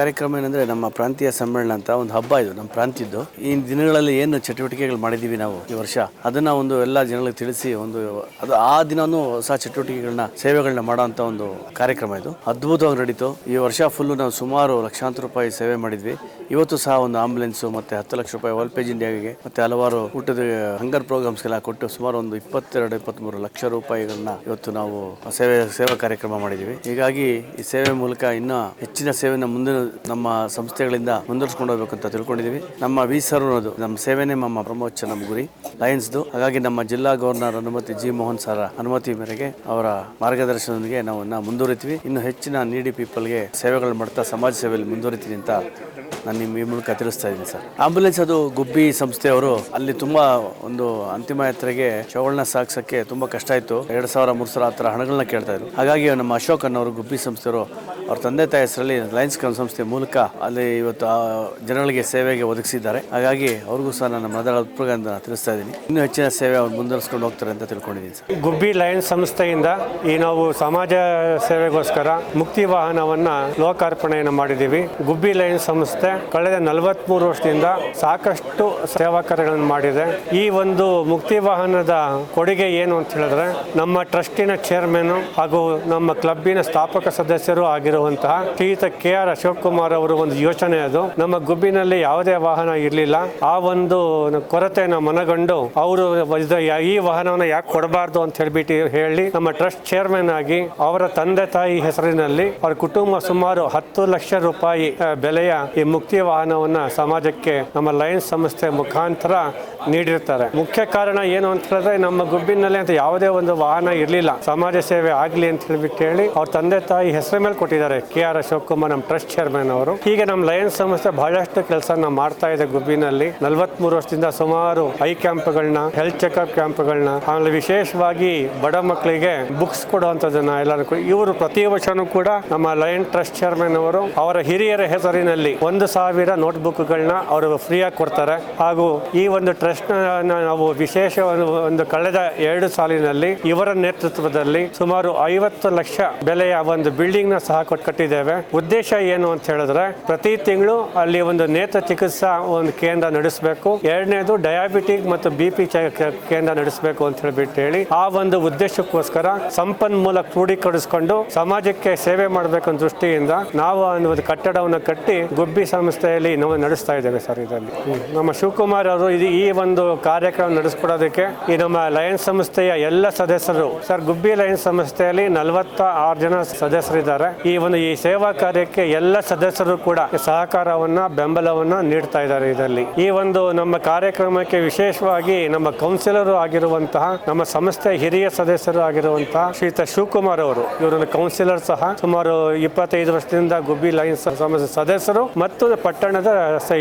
ಕಾರ್ಯಕ್ರಮ ಏನಂದರೆ ನಮ್ಮ ಪ್ರಾಂತೀಯ ಸಮ್ಮೇಳನ ಅಂತ ಒಂದು ಹಬ್ಬ ಇದು ನಮ್ಮ ಪ್ರಾಂತ್ಯದ್ದು. ಈ ದಿನಗಳಲ್ಲಿ ಏನು ಚಟುವಟಿಕೆಗಳು ಮಾಡಿದ್ದೀವಿ ನಾವು ಈ ವರ್ಷ ಅದನ್ನು ಒಂದು ಎಲ್ಲ ಜನಗಳಿಗೆ ತಿಳಿಸಿ ಅದು ಆ ದಿನವೂ ಹೊಸ ಚಟುವಟಿಕೆಗಳನ್ನ ಸೇವೆಗಳನ್ನ ಮಾಡೋಂಥ ಒಂದು ಕಾರ್ಯಕ್ರಮ ಇದು. ಅದ್ಭುತವಾಗಿ ನಡೀತು. ಈ ವರ್ಷ ಫುಲ್ಲು ನಾವು ಸುಮಾರು ಲಕ್ಷಾಂತರ ರೂಪಾಯಿ ಸೇವೆ ಮಾಡಿದ್ವಿ. ಇವತ್ತು ಸಹ ಒಂದು ಆಂಬುಲೆನ್ಸು ಮತ್ತು 10 ಲಕ್ಷ ರೂಪಾಯಿ ವರ್ಲ್ಡ್ ಇಂಡಿಯಾಗೆ ಮತ್ತು ಹಲವಾರು ಊಟದ ಹಂಗರ್ ಪ್ರೋಗ್ರಾಮ್ಸ್ಗೆಲ್ಲ ಕೊಟ್ಟು ಸುಮಾರು ಒಂದು 22-23 ಲಕ್ಷ ರೂಪಾಯಿಗಳನ್ನ ಇವತ್ತು ನಾವು ಸೇವಾ ಕಾರ್ಯಕ್ರಮ ಮಾಡಿದ್ದೀವಿ. ಹೀಗಾಗಿ ಈ ಸೇವೆ ಮೂಲಕ ಇನ್ನೂ ಹೆಚ್ಚಿನ ಸೇವೆನ ಮುಂದಿನ ನಮ್ಮ ಸಂಸ್ಥೆಗಳಿಂದ ಮುಂದುವರಿಸ್ಕೊಂಡು ಹೋಗ್ಬೇಕು ಅಂತ ತಿಳ್ಕೊಂಡಿದ್ದೀವಿ. ನಮ್ಮ ವಿ ಸರ್ ಅನ್ನೋದು ನಮ್ಮ ಸೇವೆನೇ ನಮ್ಮ ಪ್ರಮೋಚ ನಮ್ಮ ಗುರಿ ಲಯನ್ಸ್ದು. ಹಾಗಾಗಿ ನಮ್ಮ ಜಿಲ್ಲಾ ಗವರ್ನರ್ ಅನುಮತಿ ಜಿ ಮೋಹನ್ ಸರ್ ಅನುಮತಿ ಮೇರೆಗೆ ಅವರ ಮಾರ್ಗದರ್ಶನದೊಂದಿಗೆ ನಾವು ಮುಂದುವರಿತೀವಿ. ಇನ್ನು ಹೆಚ್ಚಿನ ನೀಡಿ ಪೀಪಲ್ಗೆ ಸೇವೆಗಳು ಮಾಡ್ತಾ ಸಮಾಜ ಸೇವೆಯಲ್ಲಿ ಮುಂದುವರಿತೀನಿ ಅಂತ ನಾನು ನಿಮ್ಮ ಈ ಮೂಲಕ ತಿಳಿಸ್ತಾ ಇದ್ದೀನಿ ಸರ್. ಆಂಬುಲೆನ್ಸ್ ಅದು ಗುಬ್ಬಿ ಸಂಸ್ಥೆಯವರು ಅಲ್ಲಿ ತುಂಬಾ ಒಂದು ಅಂತಿಮ ಯಾತ್ರೆಗೆ ಶವಗಳನ್ನ ಸಾಗಿಸೋಕ್ಕೆ ತುಂಬಾ ಕಷ್ಟ ಇತ್ತು. 2,000-3,000 ಆ ಥರ ಹಣಗಳನ್ನ ಕೇಳ್ತಾ ಇದ್ರು. ಹಾಗಾಗಿ ನಮ್ಮ ಅಶೋಕ್ ಅನ್ನೋರು ಗುಬ್ಬಿ ಸಂಸ್ಥೆಯವರು ಅವ್ರ ತಂದೆ ತಾಯಿ ಹೆಸರಲ್ಲಿ ಲಯನ್ಸ್ ಸಂಸ್ಥೆ ಮೂಲಕ ಅಲ್ಲಿ ಇವತ್ತು ಜನಗಳಿಗೆ ಸೇವೆಗೆ ಒದಗಿಸಿದ್ದಾರೆ. ಹಾಗಾಗಿ ಅವ್ರಿಗೂ ಸಹ ನನ್ನ ಮನದ ತಿಳಿಸ್ತಾ ಇದ್ದೀನಿ. ಇನ್ನೂ ಹೆಚ್ಚಿನ ಸೇವೆ ಅವ್ರು ಮುಂದುವರಿಸ್ಕೊಂಡು ಹೋಗ್ತಾರೆ ಅಂತ ತಿಳ್ಕೊಂಡಿದ್ದೀನಿ ಸರ್. ಗುಬ್ಬಿ ಲಯನ್ಸ್ ಸಂಸ್ಥೆಯಿಂದ ಈ ನಾವು ಸಮಾಜ ಸೇವೆಗೋಸ್ಕರ ಮುಕ್ತಿ ವಾಹನವನ್ನ ಲೋಕಾರ್ಪಣೆಯನ್ನು ಮಾಡಿದ್ದೀವಿ. ಗುಬ್ಬಿ ಲಯನ್ಸ್ ಸಂಸ್ಥೆ ಕಳೆದ 43 ವರ್ಷದಿಂದ ಸಾಕಷ್ಟು ಸೇವಾ ಕಾರ್ಯಗಳನ್ನು ಮಾಡಿದೆ. ಈ ಒಂದು ಮುಕ್ತಿ ವಾಹನದ ಕೊಡುಗೆ ಏನು ಅಂತ ಹೇಳಿದ್ರೆ ನಮ್ಮ ಟ್ರಸ್ಟಿನ ಚೇರ್ಮನ್ ಹಾಗೂ ನಮ್ಮ ಕ್ಲಬ್ಬಿನ ಸ್ಥಾಪಕ ಸದಸ್ಯರು ಆಗಿರುವಂತಹ ಶ್ರೀಯುತ KR ಅಶೋಕ್ ಕುಮಾರ್ ಅವರು ಒಂದು ಯೋಚನೆ ಅದು. ನಮ್ಮ ಗುಬ್ಬಿನಲ್ಲಿ ಯಾವುದೇ ವಾಹನ ಇರಲಿಲ್ಲ. ಆ ಒಂದು ಕೊರತೆಯನ್ನು ಮನಗಂಡು ಅವರು ಈ ವಾಹನವನ್ನು ಯಾಕೆ ಕೊಡಬಾರ್ದು ಅಂತ ಹೇಳಿ ನಮ್ಮ ಟ್ರಸ್ಟ್ ಚೇರ್ಮನ್ ಆಗಿ ಅವರ ತಂದೆ ತಾಯಿ ಹೆಸರಿನಲ್ಲಿ ಅವರ ಕುಟುಂಬ ಸುಮಾರು 10 ಲಕ್ಷ ರೂಪಾಯಿ ಬೆಲೆಯ ಈ ಮುಕ್ತಿ ವಾಹನವನ್ನ ಸಮಾಜಕ್ಕೆ ನಮ್ಮ ಲಯನ್ಸ್ ಸಂಸ್ಥೆ ಮುಖಾಂತರ ನೀಡಿರ್ತಾರೆ. ಮುಖ್ಯ ಕಾರಣ ಏನು ಅಂತ ಹೇಳಿದ್ರೆ ನಮ್ಮ ಗುಬ್ಬಿನಲ್ಲಿ ಅಂತ ಯಾವುದೇ ಒಂದು ವಾಹನ ಇರಲಿಲ್ಲ. ಸಮಾಜ ಸೇವೆ ಆಗಲಿ ಅಂತ ಹೇಳಿ ಅವ್ರ ತಂದೆ ತಾಯಿ ಹೆಸರ ಮೇಲೆ ಕೊಟ್ಟಿದ್ದಾರೆ KR ಅಶೋಕ್ ಕುಮಾರ್, ನಮ್ಮ ಟ್ರಸ್ಟ್ ಚೇರ್ಮನ್ ಅವರು. ಹೀಗೆ ನಮ್ಮ ಲಯನ್ಸ್ ಸಂಸ್ಥೆ ಬಹಳಷ್ಟು ಕೆಲಸನ ಮಾಡ್ತಾ ಇದೆ ಗುಬ್ಬಿನಲ್ಲಿ. 43 ವರ್ಷದಿಂದ ಸುಮಾರು ಐ ಕ್ಯಾಂಪ್ಗಳನ್ನ, ಹೆಲ್ತ್ ಚೆಕ್ಅಪ್ ಕ್ಯಾಂಪ್ಗಳನ್ನ, ಆಮೇಲೆ ವಿಶೇಷವಾಗಿ ಬಡ ಮಕ್ಕಳಿಗೆ ಬುಕ್ಸ್ ಕೊಡುವಂಥದ್ದನ್ನ ಎಲ್ಲರೂ ಇವರು ಪ್ರತಿ ವರ್ಷನೂ ಕೂಡ ನಮ್ಮ ಲಯನ್ ಟ್ರಸ್ಟ್ ಚೇರ್ಮನ್ ಅವರು ಅವರ ಹಿರಿಯರ ಹೆಸರಿನಲ್ಲಿ 1,000 ನೋಟ್ಬುಕ್ಗಳನ್ನ ಅವರು ಫ್ರೀಯಾಗಿ ಕೊಡ್ತಾರೆ. ಹಾಗೂ ಈ ಒಂದು ಟ್ರಸ್ಟ್ ನಾವು ವಿಶೇಷ ಒಂದು ಕಳೆದ 2 ಸಾಲಿನಲ್ಲಿ ಇವರ ನೇತೃತ್ವದಲ್ಲಿ ಸುಮಾರು 50 ಲಕ್ಷ ಬೆಲೆಯ ಒಂದು ಬಿಲ್ಡಿಂಗ್ ನ ಸಹ ಕಟ್ಟಿದ್ದೇವೆ. ಉದ್ದೇಶ ಏನು ಅಂತ ಹೇಳಿದ್ರೆ ಪ್ರತಿ ತಿಂಗಳು ಅಲ್ಲಿ ಒಂದು ನೇತ್ರ ಚಿಕಿತ್ಸಾ ಒಂದು ಕೇಂದ್ರ ನಡೆಸಬೇಕು. ಎರಡನೇದು ಡಯಾಬಿಟಿಕ್ ಮತ್ತು BP ಕೇಂದ್ರ ನಡೆಸಬೇಕು ಅಂತ ಹೇಳಿ ಆ ಒಂದು ಉದ್ದೇಶಕ್ಕೋಸ್ಕರ ಸಂಪನ್ಮೂಲ ಕ್ರೋಢೀಕರಿಸಿಕೊಂಡು ಸಮಾಜಕ್ಕೆ ಸೇವೆ ಮಾಡಬೇಕನ್ನೋ ದೃಷ್ಟಿಯಿಂದ ನಾವು ಒಂದು ಕಟ್ಟಡವನ್ನು ಕಟ್ಟಿ ಗುಬ್ಬಿ ಸಂಸ್ಥೆಯಲ್ಲಿ ನಾವು ನಡೆಸ್ತಾ ಇದ್ದೇವೆ ಸರ್. ಇದರಲ್ಲಿ ನಮ್ಮ ಶಿವಕುಮಾರ್ ಅವರು ಈ ಒಂದು ಕಾರ್ಯಕ್ರಮ ನಡೆಸ್ಕೊಡೋದಕ್ಕೆ ಈ ನಮ್ಮ ಲಯನ್ಸ್ ಸಂಸ್ಥೆಯ ಎಲ್ಲ ಸದಸ್ಯರು ಸರ್, ಗುಬ್ಬಿ ಲಯನ್ಸ್ ಸಂಸ್ಥೆಯಲ್ಲಿ 46 ಜನ ಸದಸ್ಯರಿದ್ದಾರೆ. ಈ ಸೇವಾ ಕಾರ್ಯಕ್ಕೆ ಎಲ್ಲ ಸದಸ್ಯರು ಕೂಡ ಸಹಕಾರವನ್ನ ಬೆಂಬಲವನ್ನ ನೀಡ್ತಾ ಇದ್ದಾರೆ. ಇದರಲ್ಲಿ ಈ ಒಂದು ನಮ್ಮ ಕಾರ್ಯಕ್ರಮಕ್ಕೆ ವಿಶೇಷವಾಗಿ ನಮ್ಮ ಕೌನ್ಸಿಲರ್ ಆಗಿರುವಂತಹ ನಮ್ಮ ಸಂಸ್ಥೆ ಹಿರಿಯ ಸದಸ್ಯರು ಆಗಿರುವಂತಹ ಶ್ರೀಯುತ ಶಿವಕುಮಾರ್ ಅವರು, ಇವರನ್ನು ಕೌನ್ಸಿಲರ್ ಸಹ ಸುಮಾರು 25 ವರ್ಷದಿಂದ ಗುಬ್ಬಿ ಲಯನ್ಸ್ ಸಂಸ್ಥೆ ಸದಸ್ಯರು ಮತ್ತು ಪಟ್ಟಣದ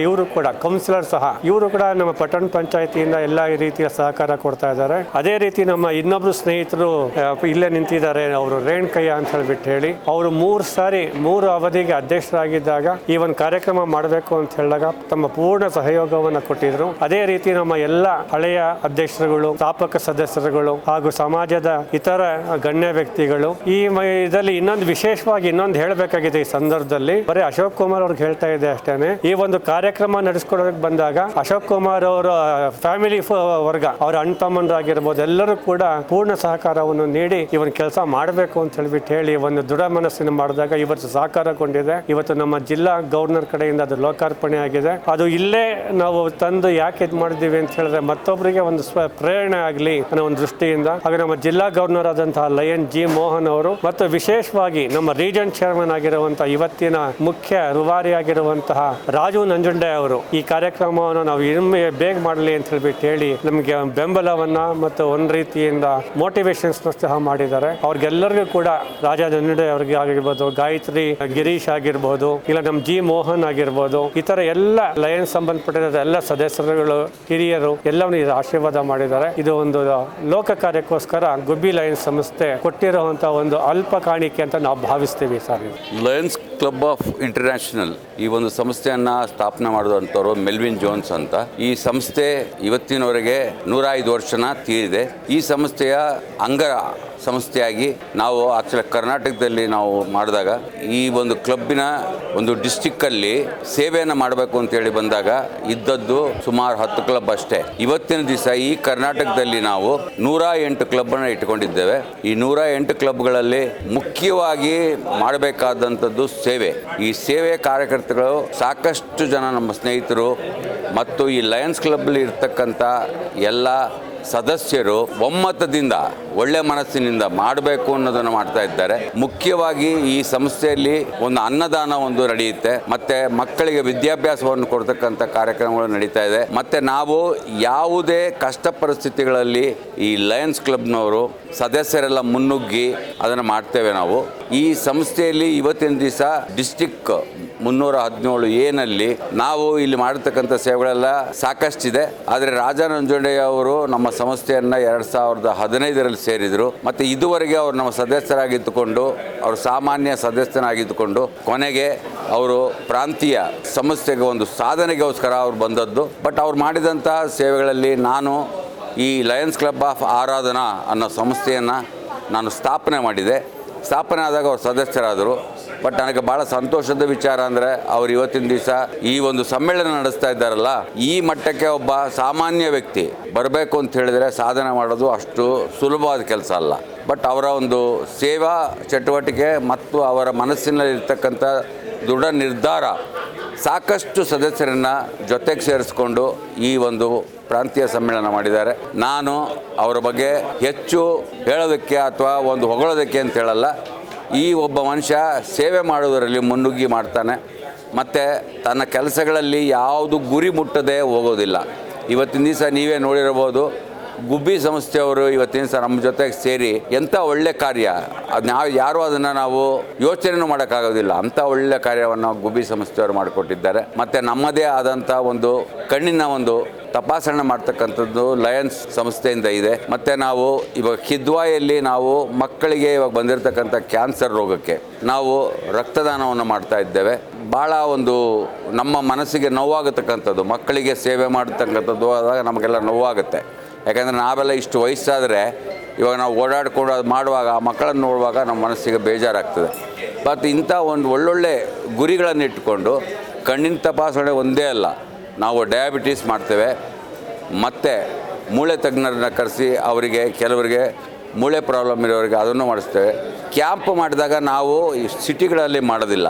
ಇವರು ಕೂಡ ಕೌನ್ಸಿಲರ್ ಸಹ, ಇವರು ಕೂಡ ನಮ್ಮ ಪಟ್ಟಣ ಪಂಚಾಯತಿಯಿಂದ ಎಲ್ಲಾ ರೀತಿಯ ಸಹಕಾರ ಕೊಡ್ತಾ ಇದ್ದಾರೆ. ಅದೇ ರೀತಿ ನಮ್ಮ ಇನ್ನೊಬ್ರು ಸ್ನೇಹಿತರು ಇಲ್ಲೇ ನಿಂತಿದ್ದಾರೆ, ಅವರು ರೇಣುಕಯ್ಯ ಅಂತ ಹೇಳಿ ಅವರು 3 ಸಾರಿ 3 ಅವಧಿಗೆ ಅಧ್ಯಕ್ಷರಾಗಿದ್ದಾಗ ಈ ಒಂದು ಕಾರ್ಯಕ್ರಮ ಮಾಡಬೇಕು ಅಂತ ಹೇಳಿದಾಗ ತಮ್ಮ ಪೂರ್ಣ ಸಹಯೋಗವನ್ನು ಕೊಟ್ಟಿದ್ರು. ಅದೇ ರೀತಿ ನಮ್ಮ ಎಲ್ಲ ಹಳೆಯ ಅಧ್ಯಕ್ಷರುಗಳು, ಸ್ಥಾಪಕ ಸದಸ್ಯರುಗಳು ಹಾಗೂ ಸಮಾಜದ ಇತರ ಗಣ್ಯ ವ್ಯಕ್ತಿಗಳು. ಈ ಇದರಲ್ಲಿ ವಿಶೇಷವಾಗಿ ಇನ್ನೊಂದು ಹೇಳಬೇಕಾಗಿದೆ ಈ ಸಂದರ್ಭದಲ್ಲಿ, ಬರೀ ಅಶೋಕ್ ಕುಮಾರ್ ಅವ್ರಿಗೆ ಹೇಳ್ತಾ ಇದೆ ಅಷ್ಟೇನೆ. ಈ ಒಂದು ಕಾರ್ಯಕ್ರಮ ನಡೆಸ್ಕೊಡೋದಕ್ಕೆ ಬಂದಾಗ ಅಶೋಕ್ ಕುಮಾರ್ ಅವರ ಫ್ಯಾಮಿಲಿ ವರ್ಗ, ಅವರ ಅಣ್ಣ ತಮ್ಮಂದಿರಾಗಿರ್ಬೋದು, ಎಲ್ಲರೂ ಕೂಡ ಪೂರ್ಣ ಸಹಕಾರವನ್ನು ನೀಡಿ ಈ ಒಂದು ಕೆಲಸ ಮಾಡಬೇಕು ಅಂತ ಹೇಳಿ ಒಂದು ದೃಢ ಮನಸ್ಸಿನ ಮಾಡಿದಾಗ ಇವತ್ತು ಸಾಕಾರಗೊಂಡಿದೆ. ಇವತ್ತು ನಮ್ಮ ಜಿಲ್ಲಾ ಗವರ್ನರ್ ಕಡೆಯಿಂದ ಅದು ಲೋಕಾರ್ಪಣೆ ಆಗಿದೆ. ಅದು ಇಲ್ಲೇ ನಾವು ತಂದು ಯಾಕೆ ಇದು ಮಾಡಿದ್ದೀವಿ ಅಂತ ಹೇಳಿದ್ರೆ ಮತ್ತೊಬ್ಬರಿಗೆ ಒಂದು ಪ್ರೇರಣೆ ಆಗಲಿ ಅನ್ನೋ ಒಂದು ದೃಷ್ಟಿಯಿಂದ. ಹಾಗೆ ನಮ್ಮ ಜಿಲ್ಲಾ ಗವರ್ನರ್ ಆದಂತಹ ಲಯನ್ ಜಿ ಮೋಹನ್ ಅವರು ಮತ್ತು ವಿಶೇಷವಾಗಿ ನಮ್ಮ ರೀಜನ್ ಚೇರ್ಮನ್ ಆಗಿರುವಂತಹ ಇವತ್ತಿನ ಮುಖ್ಯ ರೂವಾರಿ ಆಗಿರುವಂತಹ ರಾಜು ನಂಜುಂಡೆ ಅವರು ಈ ಕಾರ್ಯಕ್ರಮವನ್ನು ನಾವು ಇನ್ನೊಮ್ಮೆ ಬೇಗ ಮಾಡಲಿ ಅಂತ ಹೇಳಿ ನಮಗೆ ಬೆಂಬಲವನ್ನ ಮತ್ತು ಒಂದು ರೀತಿಯಿಂದ ಮೋಟಿವೇಶನ್ಸ್ ಸಹ ಮಾಡಿದ್ದಾರೆ. ಅವ್ರಿಗೆಲ್ಲರಿಗೂ ಕೂಡ ರಾಜ ನಂಜುಂಡೆ ಅವರಿಗೆ ಆಗಿರ್ಬೋದು, ಗಾಯತ್ರಿ ಗಿರೀಶ್ ಆಗಿರ್ಬೋದು, ಇಲ್ಲ ನಮ್ಮ ಜಿ ಮೋಹನ್ ಆಗಿರ್ಬೋದು, ಇತರ ಎಲ್ಲ ಲಯನ್ಸ್ ಸಂಬಂಧಪಟ್ಟ ಎಲ್ಲ ಸದಸ್ಯರುಗಳು, ಹಿರಿಯರು ಎಲ್ಲವನ್ನು ಆಶೀರ್ವಾದ ಮಾಡಿದ್ದಾರೆ. ಇದು ಒಂದು ಲೋಕ ಕಾರ್ಯಕ್ಕೋಸ್ಕರ ಗುಬ್ಬಿ ಲಯನ್ಸ್ ಸಂಸ್ಥೆ ಕೊಟ್ಟಿರುವಂತಹ ಒಂದು ಅಲ್ಪ ಕಾಣಿಕೆ ಅಂತ ನಾವು ಭಾವಿಸ್ತೀವಿ sir. Lions club of international ಈ ಒಂದು ಸಂಸ್ಥೆಯನ್ನ ಸ್ಥಾಪನೆ ಮಾಡಿದಂಥವ್ರು ಮೆಲ್ವಿನ್ ಜೋನ್ಸ್ ಅಂತ. ಈ ಸಂಸ್ಥೆ ಇವತ್ತಿನವರೆಗೆ 105 ವರ್ಷನ ತೀರಿದೆ. ಈ ಸಂಸ್ಥೆಯ ಸಂಸ್ಥೆಯಾಗಿ ನಾವು ಆಕ್ಚುಲಿ ಕರ್ನಾಟಕದಲ್ಲಿ ನಾವು ಮಾಡಿದಾಗ ಈ ಒಂದು ಕ್ಲಬ್ಬಿನ ಒಂದು ಡಿಸ್ಟಿಕ್ಕಲ್ಲಿ ಸೇವೆಯನ್ನು ಮಾಡಬೇಕು ಅಂತೇಳಿ ಬಂದಾಗ ಇದ್ದದ್ದು ಸುಮಾರು 10 ಕ್ಲಬ್ ಅಷ್ಟೇ. ಇವತ್ತಿನ ದಿವಸ ಈ ಕರ್ನಾಟಕದಲ್ಲಿ ನಾವು 108 ಕ್ಲಬ್ಬನ್ನು ಇಟ್ಕೊಂಡಿದ್ದೇವೆ. ಈ 108 ಕ್ಲಬ್ಗಳಲ್ಲಿ ಮುಖ್ಯವಾಗಿ ಮಾಡಬೇಕಾದಂಥದ್ದು ಸೇವೆ. ಈ ಸೇವೆ ಕಾರ್ಯಕರ್ತಗಳು ಸಾಕಷ್ಟು ಜನ ನಮ್ಮ ಸ್ನೇಹಿತರು ಮತ್ತು ಈ ಲಯನ್ಸ್ ಕ್ಲಬ್ಬಲ್ಲಿ ಇರ್ತಕ್ಕಂಥ ಎಲ್ಲ ಸದಸ್ಯರು ಒಮ್ಮತದಿಂದ ಒಳ್ಳೆ ಮನಸ್ಸಿನಿಂದ ಮಾಡಬೇಕು ಅನ್ನೋದನ್ನು ಮಾಡ್ತಾ ಇದ್ದಾರೆ. ಮುಖ್ಯವಾಗಿ ಈ ಸಂಸ್ಥೆಯಲ್ಲಿ ಒಂದು ಅನ್ನದಾನ ಒಂದು ನಡೆಯುತ್ತೆ, ಮತ್ತೆ ಮಕ್ಕಳಿಗೆ ವಿದ್ಯಾಭ್ಯಾಸವನ್ನು ಕೊಡ್ತಕ್ಕಂಥ ಕಾರ್ಯಕ್ರಮಗಳು ನಡೀತಾ ಇದೆ. ಮತ್ತೆ ನಾವು ಯಾವುದೇ ಕಷ್ಟ ಪರಿಸ್ಥಿತಿಗಳಲ್ಲಿ ಈ ಲಯನ್ಸ್ ಕ್ಲಬ್ನವರು ಸದಸ್ಯರೆಲ್ಲ ಮುನ್ನುಗ್ಗಿ ಅದನ್ನು ಮಾಡ್ತೇವೆ. ನಾವು ಈ ಸಂಸ್ಥೆಯಲ್ಲಿ ಇವತ್ತಿನ ದಿವಸ ಡಿಸ್ಟಿಕ್ 317 ಏನಲ್ಲಿ ನಾವು ಇಲ್ಲಿ ಮಾಡಿರ್ತಕ್ಕಂಥ ಸೇವೆಗಳೆಲ್ಲ ಸಾಕಷ್ಟಿದೆ. ಆದರೆ ರಾಜಾ ನಂಜುಂಡಯ್ಯ ಅವರು ನಮ್ಮ ಸಂಸ್ಥೆಯನ್ನು 2015ರಲ್ಲಿ ಸೇರಿದರು. ಮತ್ತು ಇದುವರೆಗೆ ಅವರು ನಮ್ಮ ಸದಸ್ಯರಾಗಿದ್ದುಕೊಂಡು ಅವರು ಸಾಮಾನ್ಯ ಸದಸ್ಯನಾಗಿದ್ದುಕೊಂಡು ಕೊನೆಗೆ ಅವರು ಪ್ರಾಂತೀಯ ಸಂಸ್ಥೆಗೆ ಒಂದು ಸಾಧನೆಗೋಸ್ಕರ ಅವ್ರು ಬಂದದ್ದು. ಬಟ್ ಅವ್ರು ಮಾಡಿದಂಥ ಸೇವೆಗಳಲ್ಲಿ ನಾನು ಈ ಲಯನ್ಸ್ ಕ್ಲಬ್ ಆಫ್ ಆರಾಧನಾ ಅನ್ನೋ ಸಂಸ್ಥೆಯನ್ನು ನಾನು ಸ್ಥಾಪನೆ ಮಾಡಿದೆ. ಸ್ಥಾಪನೆ ಆದಾಗ ಅವ್ರು ಸದಸ್ಯರಾದರು. ಬಟ್ ನನಗೆ ಭಾಳ ಸಂತೋಷದ ವಿಚಾರ ಅಂದರೆ ಅವ್ರು ಇವತ್ತಿನ ದಿವಸ ಈ ಒಂದು ಸಮ್ಮೇಳನ ನಡೆಸ್ತಾ ಇದ್ದಾರಲ್ಲ, ಈ ಮಟ್ಟಕ್ಕೆ ಒಬ್ಬ ಸಾಮಾನ್ಯ ವ್ಯಕ್ತಿ ಬರಬೇಕು ಅಂತ ಹೇಳಿದರೆ ಸಾಧನೆ ಮಾಡೋದು ಅಷ್ಟು ಸುಲಭವಾದ ಕೆಲಸ ಅಲ್ಲ. ಬಟ್ ಅವರ ಒಂದು ಸೇವಾ ಚಟುವಟಿಕೆ ಮತ್ತು ಅವರ ಮನಸ್ಸಿನಲ್ಲಿರ್ತಕ್ಕಂಥ ದೃಢ ನಿರ್ಧಾರ ಸಾಕಷ್ಟು ಸದಸ್ಯರನ್ನು ಜೊತೆಗೆ ಸೇರಿಸ್ಕೊಂಡು ಈ ಒಂದು ಪ್ರಾಂತೀಯ ಸಮ್ಮೇಳನ ಮಾಡಿದ್ದಾರೆ. ನಾನು ಅವರ ಬಗ್ಗೆ ಹೆಚ್ಚು ಹೇಳೋದಕ್ಕೆ ಅಥವಾ ಒಂದು ಹೊಗಳೋದಕ್ಕೆ ಅಂತ ಹೇಳಲ್ಲ. ಈ ಒಬ್ಬ ಮನುಷ್ಯ ಸೇವೆ ಮಾಡೋದರಲ್ಲಿ ಮುನ್ನುಗ್ಗಿ ಮಾಡ್ತಾನೆ ಮತ್ತು ತನ್ನ ಕೆಲಸಗಳಲ್ಲಿ ಯಾವುದು ಗುರಿ ಮುಟ್ಟದೆ ಹೋಗೋದಿಲ್ಲ. ಇವತ್ತಿನ ದಿವಸ ನೀವೇ ನೋಡಿರ್ಬೋದು, ಗುಬ್ಬಿ ಸಂಸ್ಥೆಯವರು ಇವತ್ತಿನ ದಿವಸ ನಮ್ಮ ಜೊತೆಗೆ ಸೇರಿ ಎಂಥ ಒಳ್ಳೆ ಕಾರ್ಯ, ಅದು ಯಾರೂ ಅದನ್ನು ನಾವು ಯೋಚನೆಯೂ ಮಾಡೋಕ್ಕಾಗೋದಿಲ್ಲ. ಅಂಥ ಒಳ್ಳೆ ಕಾರ್ಯವನ್ನು ಗುಬ್ಬಿ ಸಂಸ್ಥೆಯವರು ಮಾಡಿಕೊಟ್ಟಿದ್ದಾರೆ. ಮತ್ತು ನಮ್ಮದೇ ಆದಂಥ ಒಂದು ಕಣ್ಣಿನ ಒಂದು ತಪಾಸಣೆ ಮಾಡ್ತಕ್ಕಂಥದ್ದು ಲಯನ್ಸ್ ಸಂಸ್ಥೆಯಿಂದ ಇದೆ. ಮತ್ತು ನಾವು ಇವಾಗ ಕಿದ್ವಾಯಲ್ಲಿ ನಾವು ಮಕ್ಕಳಿಗೆ ಇವಾಗ ಬಂದಿರತಕ್ಕಂಥ ಕ್ಯಾನ್ಸರ್ ರೋಗಕ್ಕೆ ನಾವು ರಕ್ತದಾನವನ್ನು ಮಾಡ್ತಾ ಇದ್ದೇವೆ. ಭಾಳ ಒಂದು ನಮ್ಮ ಮನಸ್ಸಿಗೆ ನೋವಾಗತಕ್ಕಂಥದ್ದು, ಮಕ್ಕಳಿಗೆ ಸೇವೆ ಮಾಡತಕ್ಕಂಥದ್ದು ಆದಾಗ ನಮಗೆಲ್ಲ ನೋವಾಗುತ್ತೆ. ಯಾಕಂದರೆ ನಾವೆಲ್ಲ ಇಷ್ಟು ವಯಸ್ಸಾದರೆ ಇವಾಗ ನಾವು ಓಡಾಡ್ಕೊಂಡು ಅದು ಮಾಡುವಾಗ ಆ ಮಕ್ಕಳನ್ನು ನೋಡುವಾಗ ನಮ್ಮ ಮನಸ್ಸಿಗೆ ಬೇಜಾರಾಗ್ತದೆ. ಮತ್ತು ಇಂಥ ಒಂದು ಒಳ್ಳೊಳ್ಳೆ ಗುರಿಗಳನ್ನು ಇಟ್ಕೊಂಡು ಕಣ್ಣಿನ ತಪಾಸಣೆ ಒಂದೇ ಅಲ್ಲ, ನಾವು ಡಯಾಬಿಟೀಸ್ ಮಾಡ್ತೇವೆ, ಮತ್ತು ಮೂಳೆ ತಜ್ಞರನ್ನ ಕರೆಸಿ ಅವರಿಗೆ ಕೆಲವರಿಗೆ ಮೂಳೆ ಪ್ರಾಬ್ಲಮ್ ಇರೋರಿಗೆ ಅದನ್ನು ಮಾಡಿಸ್ತೇವೆ. ಕ್ಯಾಂಪ್ ಮಾಡಿದಾಗ ನಾವು ಈ ಸಿಟಿಗಳಲ್ಲಿ ಮಾಡೋದಿಲ್ಲ,